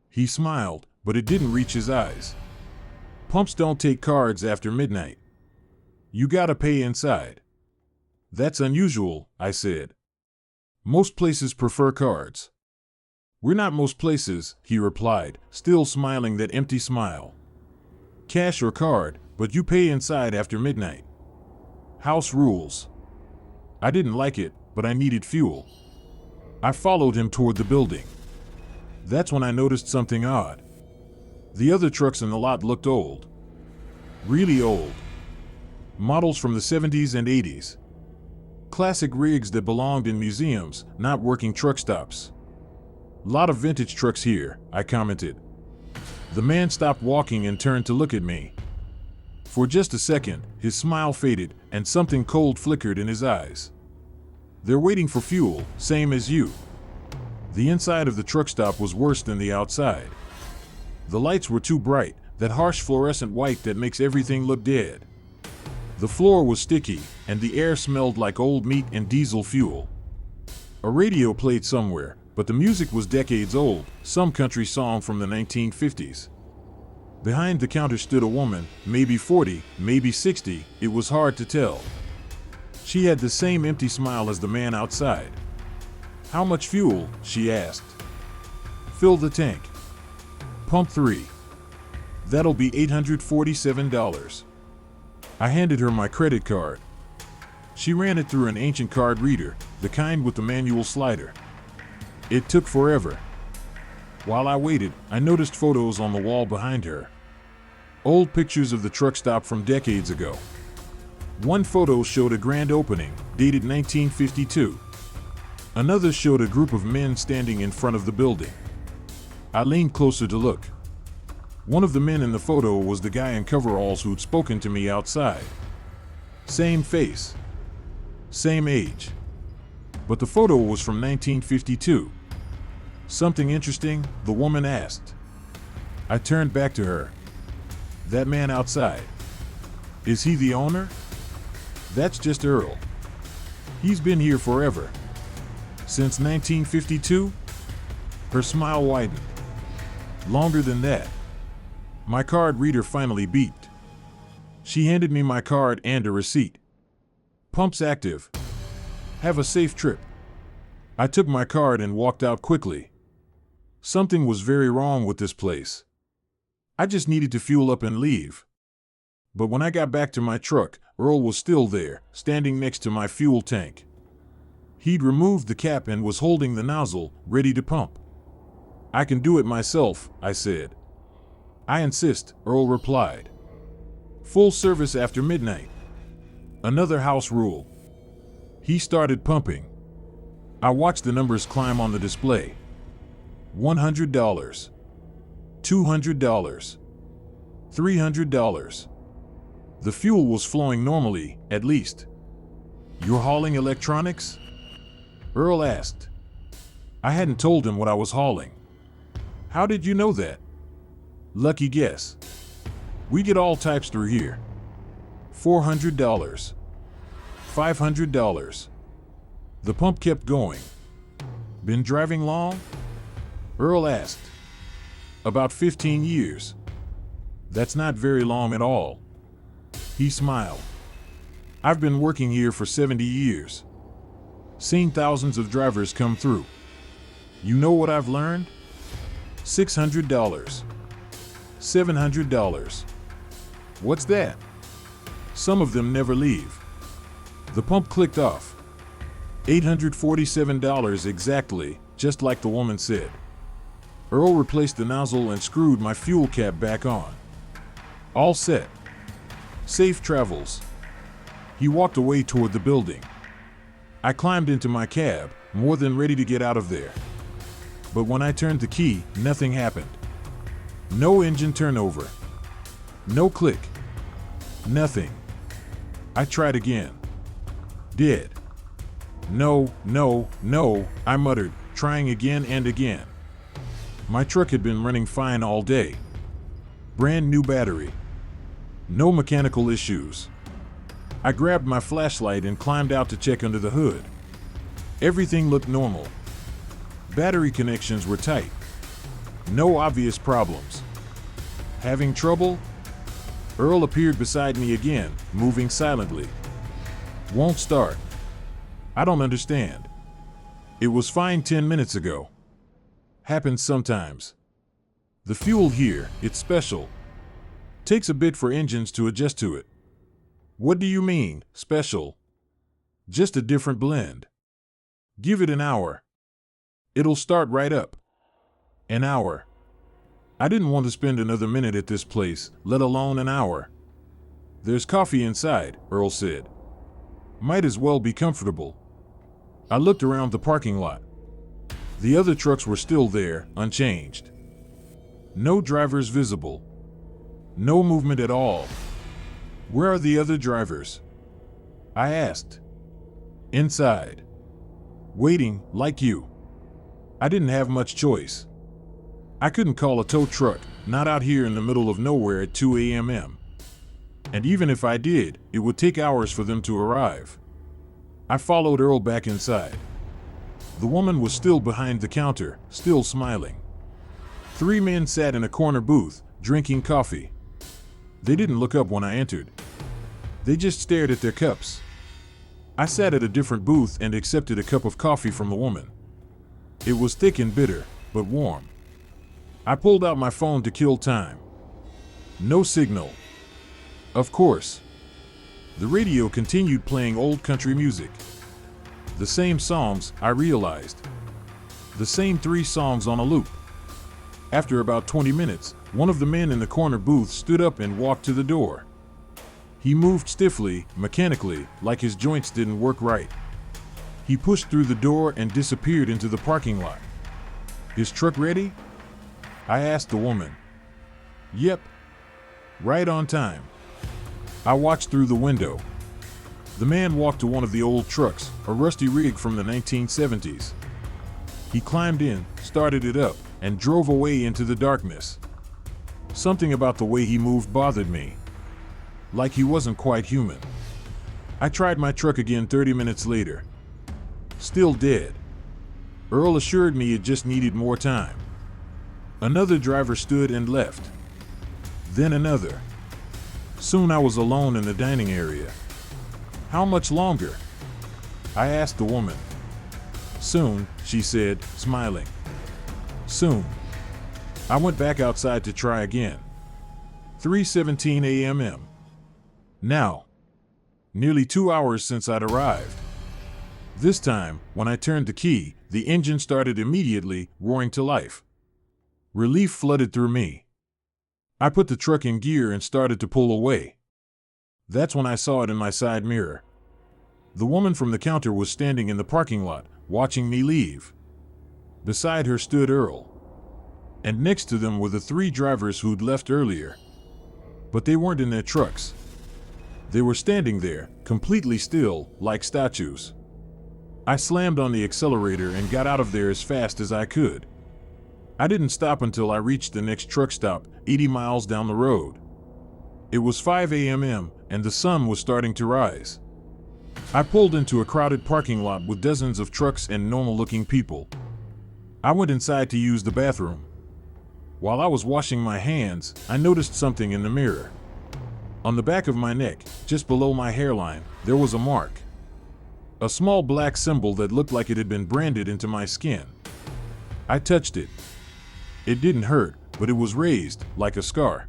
He smiled, but it didn't reach his eyes. Pumps don't take cards after midnight. You gotta pay inside. That's unusual, I said. Most places prefer cards. We're not most places, he replied, still smiling that empty smile. Cash or card, but you pay inside after midnight. House rules. I didn't like it, but I needed fuel. I followed him toward the building. That's when I noticed something odd. The other trucks in the lot looked old. Really old. Models from the 70s and 80s. Classic rigs that belonged in museums, not working truck stops. Lot of vintage trucks here, I commented. The man stopped walking and turned to look at me. For just a second, his smile faded, and something cold flickered in his eyes. They're waiting for fuel, same as you. The inside of the truck stop was worse than the outside. The lights were too bright, that harsh fluorescent white that makes everything look dead. The floor was sticky, and the air smelled like old meat and diesel fuel. A radio played somewhere, but the music was decades old, some country song from the 1950s. Behind the counter stood a woman, maybe 40, maybe 60, it was hard to tell. She had the same empty smile as the man outside. How much fuel? She asked. Fill the tank. Pump 3. That'll be $847. I handed her my credit card. She ran it through an ancient card reader, the kind with the manual slider. It took forever. While I waited, I noticed photos on the wall behind her. Old pictures of the truck stop from decades ago. One photo showed a grand opening, dated 1952. Another showed a group of men standing in front of the building. I leaned closer to look. One of the men in the photo was the guy in coveralls who'd spoken to me outside. Same face. Same age. But the photo was from 1952. Something interesting? The woman asked. I turned back to her. That man outside. Is he the owner? That's just Earl. He's been here forever. Since 1952? Her smile widened. Longer than that. My card reader finally beeped. She handed me my card and a receipt. Pumps active. Have a safe trip. I took my card and walked out quickly. Something was very wrong with this place. I just needed to fuel up and leave. But when I got back to my truck, Earl was still there, standing next to my fuel tank. He'd removed the cap and was holding the nozzle, ready to pump. I can do it myself, I said. I insist, Earl replied. Full service after midnight. Another house rule. He started pumping. I watched the numbers climb on the display. $100, $200, $300. The fuel was flowing normally, at least. You're hauling electronics? Earl asked. I hadn't told him what I was hauling. How did you know that? Lucky guess. We get all types through here. $400, $500. The pump kept going. Been driving long? Earl asked. About 15 years. That's not very long at all. He smiled. I've been working here for 70 years. Seen thousands of drivers come through. You know what I've learned? $600. $700. What's that? Some of them never leave. The pump clicked off. $847 exactly, just like the woman said. Earl replaced the nozzle and screwed my fuel cap back on. All set. Safe travels. He walked away toward the building. I climbed into my cab, more than ready to get out of there. But when I turned the key, nothing happened. No engine turnover. No click. Nothing. I tried again. Dead. No, no, no, I muttered, trying again and again. My truck had been running fine all day. Brand new battery. No mechanical issues. I grabbed my flashlight and climbed out to check under the hood. Everything looked normal. Battery connections were tight. No obvious problems. Having trouble? Earl appeared beside me again, moving silently. Won't start. I don't understand. It was fine 10 minutes ago. Happens sometimes. The fuel here, it's special. Takes a bit for engines to adjust to it. What do you mean, special? Just a different blend. Give it an hour. It'll start right up. An hour. I didn't want to spend another minute at this place, let alone an hour. There's coffee inside, Earl said. Might as well be comfortable. I looked around the parking lot. The other trucks were still there, unchanged. No drivers visible. No movement at all. Where are the other drivers? I asked. Inside. Waiting, like you. I didn't have much choice. I couldn't call a tow truck, not out here in the middle of nowhere at 2 a.m. And even if I did, it would take hours for them to arrive. I followed Earl back inside. The woman was still behind the counter, still smiling. 3 men sat in a corner booth, drinking coffee. They didn't look up when I entered. They just stared at their cups. I sat at a different booth and accepted a cup of coffee from the woman. It was thick and bitter, but warm. I pulled out my phone to kill time. No signal. Of course. The radio continued playing old country music. The same songs, I realized. The same 3 songs on a loop. After about 20 minutes, one of the men in the corner booth stood up and walked to the door. He moved stiffly, mechanically, like his joints didn't work right. He pushed through the door and disappeared into the parking lot. Is truck ready? I asked the woman. Yep. Right on time. I watched through the window. The man walked to one of the old trucks, a rusty rig from the 1970s. He climbed in, started it up, and drove away into the darkness. Something about the way he moved bothered me. Like he wasn't quite human. I tried my truck again 30 minutes later. Still dead. Earl assured me it just needed more time. Another driver stood and left. Then another. Soon I was alone in the dining area. How much longer? I asked the woman. Soon, she said, smiling. Soon. I went back outside to try again. 3:17 a.m. Now. Nearly 2 hours since I'd arrived. This time, when I turned the key, the engine started immediately, roaring to life. Relief flooded through me. I put the truck in gear and started to pull away. That's when I saw it in my side mirror. The woman from the counter was standing in the parking lot, watching me leave. Beside her stood Earl. And next to them were the 3 drivers who'd left earlier. But they weren't in their trucks. They were standing there, completely still, like statues. I slammed on the accelerator and got out of there as fast as I could. I didn't stop until I reached the next truck stop, 80 miles down the road. It was 5 a.m. and the sun was starting to rise. I pulled into a crowded parking lot with dozens of trucks and normal-looking people. I went inside to use the bathroom. While I was washing my hands, I noticed something in the mirror. On the back of my neck, just below my hairline, there was a mark. A small black symbol that looked like it had been branded into my skin. I touched it. It didn't hurt, but it was raised, like a scar.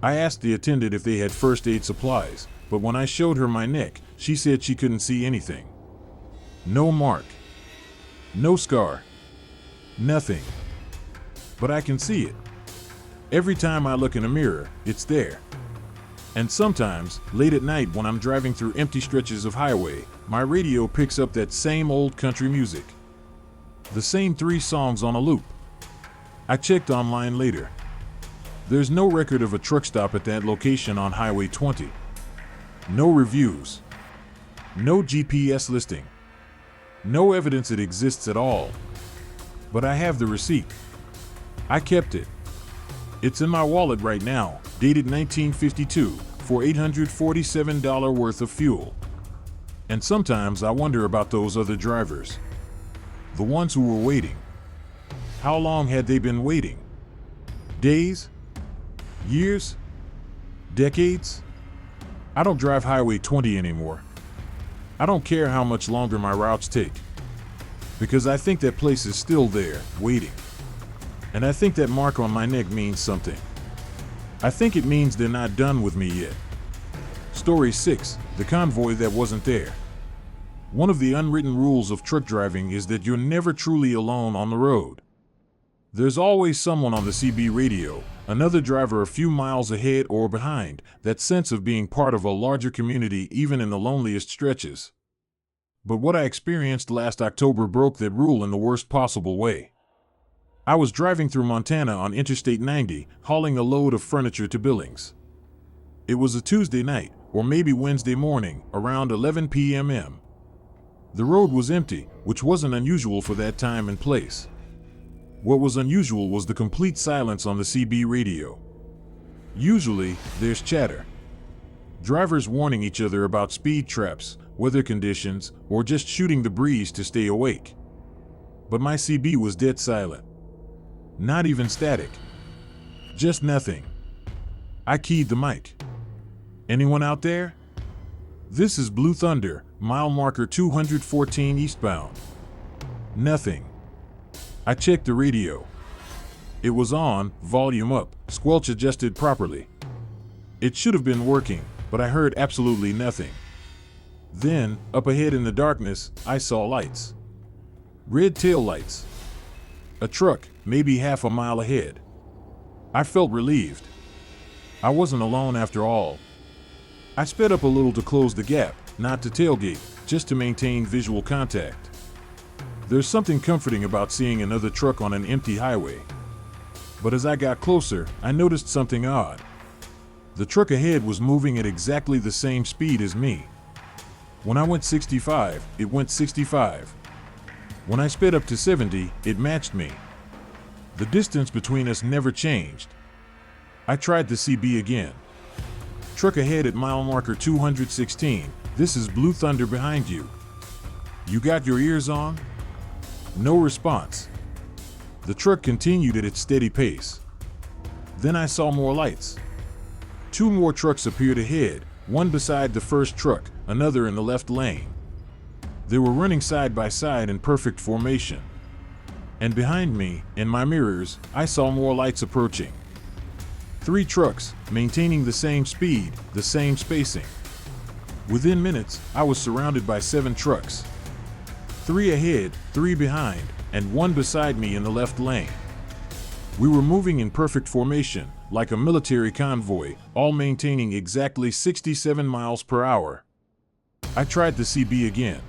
I asked the attendant if they had first aid supplies, but when I showed her my neck, she said she couldn't see anything. No mark. No scar. Nothing. But I can see it. Every time I look in a mirror, it's there. And sometimes, late at night when I'm driving through empty stretches of highway, my radio picks up that same old country music. The same 3 songs on a loop. I checked online later. There's no record of a truck stop at that location on Highway 20. No reviews. No GPS listing. No evidence it exists at all. But I have the receipt. I kept it. It's in my wallet right now, dated 1952, for $847 worth of fuel. And sometimes I wonder about those other drivers. The ones who were waiting. How long had they been waiting? Days? Years? Decades? I don't drive Highway 20 anymore. I don't care how much longer my routes take. Because I think that place is still there, waiting. And I think that mark on my neck means something. I think it means they're not done with me yet. Story 6, the convoy that wasn't there. One of the unwritten rules of truck driving is that you're never truly alone on the road. There's always someone on the CB radio, another driver a few miles ahead or behind, that sense of being part of a larger community even in the loneliest stretches. But what I experienced last October broke that rule in the worst possible way. I was driving through Montana on Interstate 90, hauling a load of furniture to Billings. It was a Tuesday night, or maybe Wednesday morning, around 11 p.m. The road was empty, which wasn't unusual for that time and place. What was unusual was the complete silence on the CB radio. Usually, there's chatter. Drivers warning each other about speed traps, weather conditions, or just shooting the breeze to stay awake. But my CB was dead silent. Not even static. Just nothing. I keyed the mic. Anyone out there? This is Blue Thunder, mile marker 214 eastbound. Nothing. I checked the radio. It was on, volume up, squelch adjusted properly. It should have been working, but I heard absolutely nothing. Then, up ahead in the darkness, I saw lights. Red tail lights. A truck, maybe half a mile ahead. I felt relieved. I wasn't alone after all. I sped up a little to close the gap, not to tailgate, just to maintain visual contact. There's something comforting about seeing another truck on an empty highway. But as I got closer, I noticed something odd. The truck ahead was moving at exactly the same speed as me. When I went 65, it went 65. When I sped up to 70, it matched me. The distance between us never changed. I tried the CB again. Truck ahead at mile marker 216, this is Blue Thunder behind you. You got your ears on? No response. The truck continued at its steady pace. Then I saw more lights. 2 more trucks appeared ahead, one beside the first truck, another in the left lane. They were running side by side in perfect formation. And behind me, in my mirrors, I saw more lights approaching. 3 trucks, maintaining the same speed, the same spacing. Within minutes, I was surrounded by 7 trucks. 3 ahead, 3 behind, and 1 beside me in the left lane. We were moving in perfect formation, like a military convoy, all maintaining exactly 67 miles per hour. I tried the CB again.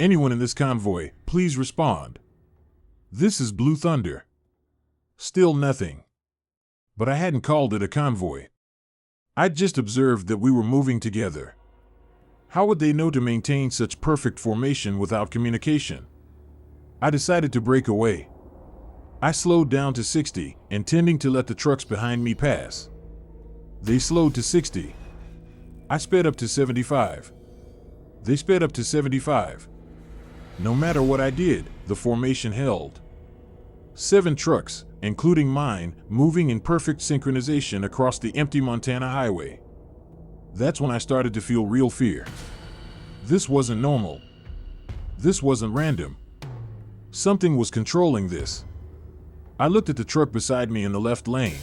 Anyone in this convoy, please respond. This is Blue Thunder. Still nothing. But I hadn't called it a convoy. I'd just observed that we were moving together. How would they know to maintain such perfect formation without communication? I decided to break away. I slowed down to 60, intending to let the trucks behind me pass. They slowed to 60. I sped up to 75. They sped up to 75. No matter what I did, the formation held. 7 trucks, including mine, moving in perfect synchronization across the empty Montana highway. That's when I started to feel real fear. This wasn't normal. This wasn't random. Something was controlling this. I looked at the truck beside me in the left lane.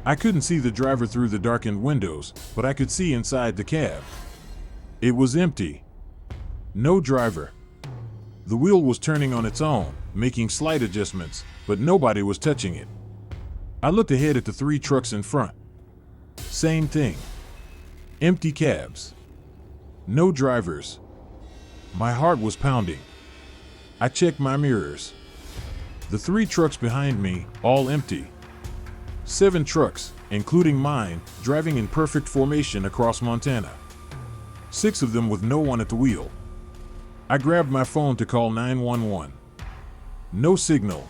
I couldn't see the driver through the darkened windows, but I could see inside the cab. It was empty. No driver. The wheel was turning on its own, making slight adjustments, but nobody was touching it. I looked ahead at the 3 trucks in front. Same thing. Empty cabs. No drivers. My heart was pounding. I checked my mirrors. The 3 trucks behind me, all empty. 7 trucks, including mine, driving in perfect formation across Montana. 6 of them with no one at the wheel. I grabbed my phone to call 911. No signal.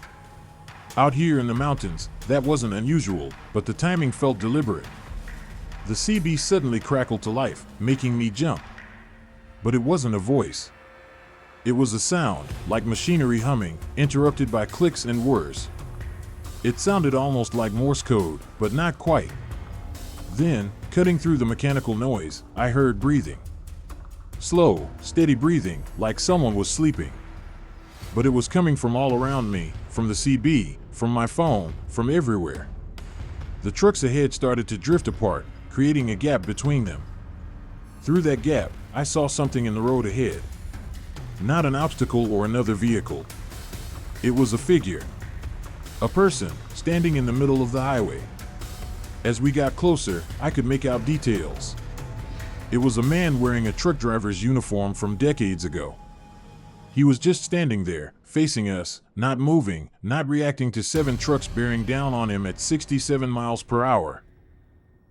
Out here in the mountains, that wasn't unusual, but the timing felt deliberate. The CB suddenly crackled to life, making me jump. But it wasn't a voice. It was a sound, like machinery humming, interrupted by clicks and whirs. It sounded almost like Morse code, but not quite. Then, cutting through the mechanical noise, I heard breathing. Slow, steady breathing, like someone was sleeping. But it was coming from all around me, from the CB, from my phone, from everywhere. The trucks ahead started to drift apart, creating a gap between them. Through that gap, I saw something in the road ahead. Not an obstacle or another vehicle. It was a figure. A person, standing in the middle of the highway. As we got closer, I could make out details. It was a man wearing a truck driver's uniform from decades ago. He was just standing there, facing us, not moving, not reacting to 7 trucks bearing down on him at 67 miles per hour.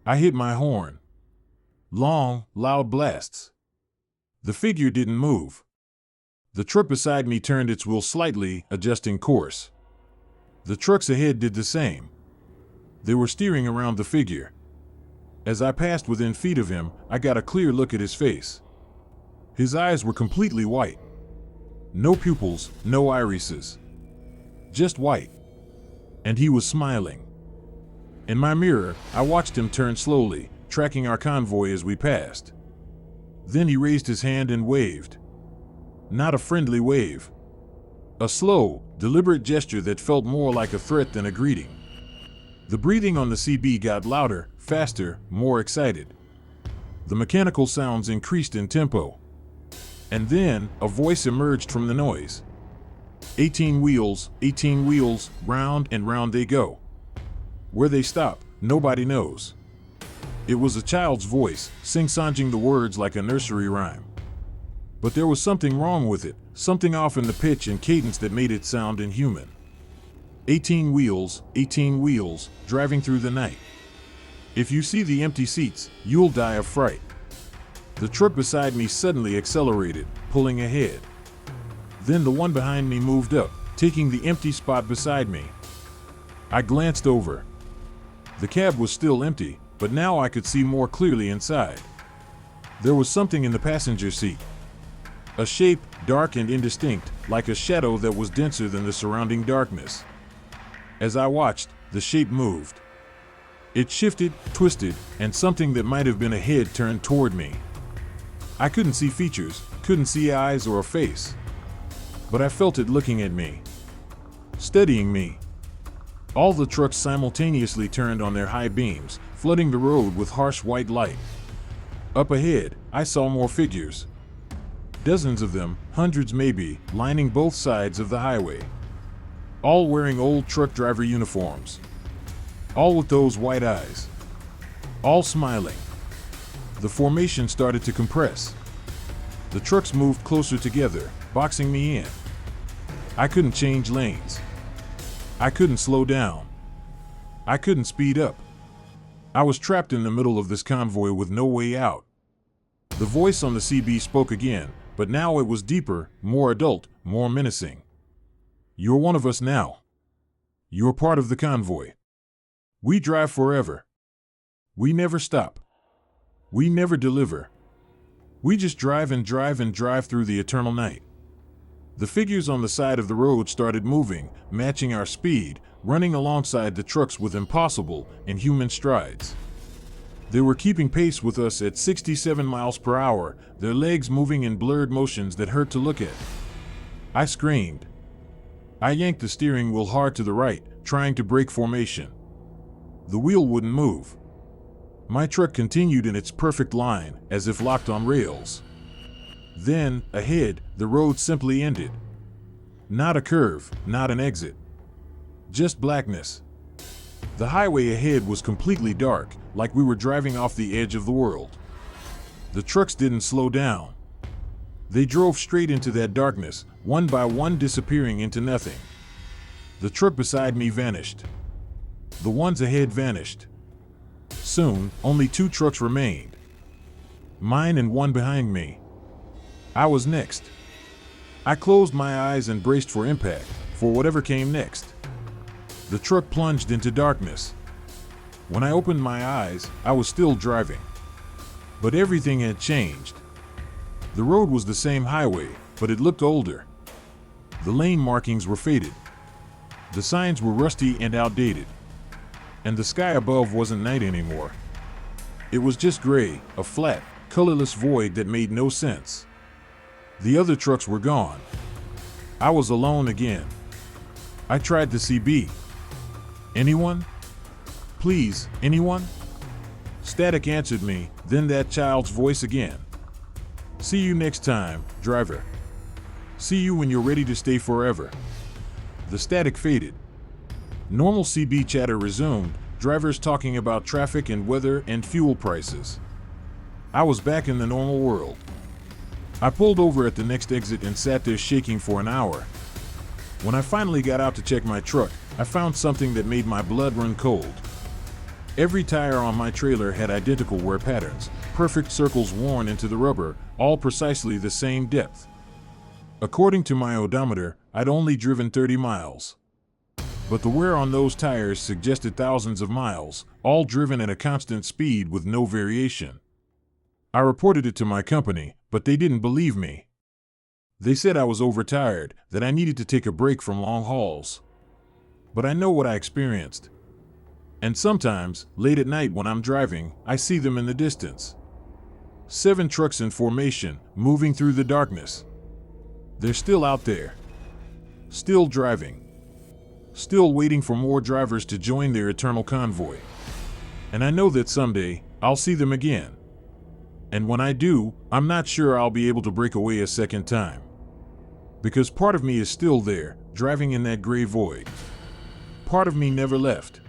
I hit my horn. Long, loud blasts. The figure didn't move. The truck beside me turned its wheel slightly, adjusting course. The trucks ahead did the same. They were steering around the figure. As I passed within feet of him, I got a clear look at his face. His eyes were completely white. No pupils, no irises. Just white. And he was smiling. In my mirror, I watched him turn slowly, tracking our convoy as we passed. Then he raised his hand and waved. Not a friendly wave. A slow, deliberate gesture that felt more like a threat than a greeting. The breathing on the CB got louder, faster, more excited. The mechanical sounds increased in tempo. And then, a voice emerged from the noise. 18 wheels, round and round they go. Where they stop, nobody knows. It was a child's voice, sing-songing the words like a nursery rhyme. But there was something wrong with it, something off in the pitch and cadence that made it sound inhuman. 18 wheels, driving through the night. If you see the empty seats, you'll die of fright. The truck beside me suddenly accelerated, pulling ahead. Then the one behind me moved up, taking the empty spot beside me. I glanced over. The cab was still empty, but now I could see more clearly inside. There was something in the passenger seat. A shape, dark and indistinct, like a shadow that was denser than the surrounding darkness. As I watched, the shape moved. It shifted, twisted, and something that might have been a head turned toward me. I couldn't see features, couldn't see eyes or a face. But I felt it looking at me. Studying me. All the trucks simultaneously turned on their high beams, flooding the road with harsh white light. Up ahead, I saw more figures. Dozens of them, hundreds maybe, lining both sides of the highway. all wearing old truck driver uniforms, all with those white eyes, all smiling. The formation started to compress. The trucks moved closer together, boxing me in. I couldn't change lanes. I couldn't slow down. I couldn't speed up. I was trapped in the middle of this convoy with no way out. The voice on the CB spoke again, but now it was deeper, more adult, more menacing. You're one of us now. You're part of the convoy. We drive forever. We never stop. We never deliver. We just drive and drive and drive through the eternal night. The figures on the side of the road started moving, matching our speed, running alongside the trucks with impossible, inhuman strides. They were keeping pace with us at 67 miles per hour, their legs moving in blurred motions that hurt to look at. I screamed. I yanked the steering wheel hard to the right, trying to break formation. The wheel wouldn't move. My truck continued in its perfect line, as if locked on rails. Then, ahead, the road simply ended. Not a curve, not an exit. Just blackness. The highway ahead was completely dark, like we were driving off the edge of the world. The trucks didn't slow down. They drove straight into that darkness, one by one disappearing into nothing. The truck beside me vanished. The ones ahead vanished. Soon, only 2 trucks remained. Mine and one behind me. I was next. I closed my eyes and braced for impact, for whatever came next. The truck plunged into darkness. When I opened my eyes, I was still driving. But everything had changed. The road was the same highway, but it looked older. The lane markings were faded. The signs were rusty and outdated. And the sky above wasn't night anymore. It was just gray, a flat, colorless void that made no sense. The other trucks were gone. I was alone again. I tried the CB. Anyone? Please, anyone? Static answered me, then that child's voice again. See you next time, driver. See you when you're ready to stay forever. The static faded. Normal CB chatter resumed, drivers talking about traffic and weather and fuel prices. I was back in the normal world. I pulled over at the next exit and sat there shaking for an hour. When I finally got out to check my truck, I found something that made my blood run cold. Every tire on my trailer had identical wear patterns, perfect circles worn into the rubber, all precisely the same depth. According to my odometer, I'd only driven 30 miles. But the wear on those tires suggested thousands of miles, all driven at a constant speed with no variation. I reported it to my company, but they didn't believe me. They said I was overtired, that I needed to take a break from long hauls. But I know what I experienced. And sometimes, late at night when I'm driving, I see them in the distance. 7 trucks in formation, moving through the darkness. They're still out there. Still driving. Still waiting for more drivers to join their eternal convoy. And I know that someday, I'll see them again. And when I do, I'm not sure I'll be able to break away a second time. Because part of me is still there, driving in that gray void. Part of me never left.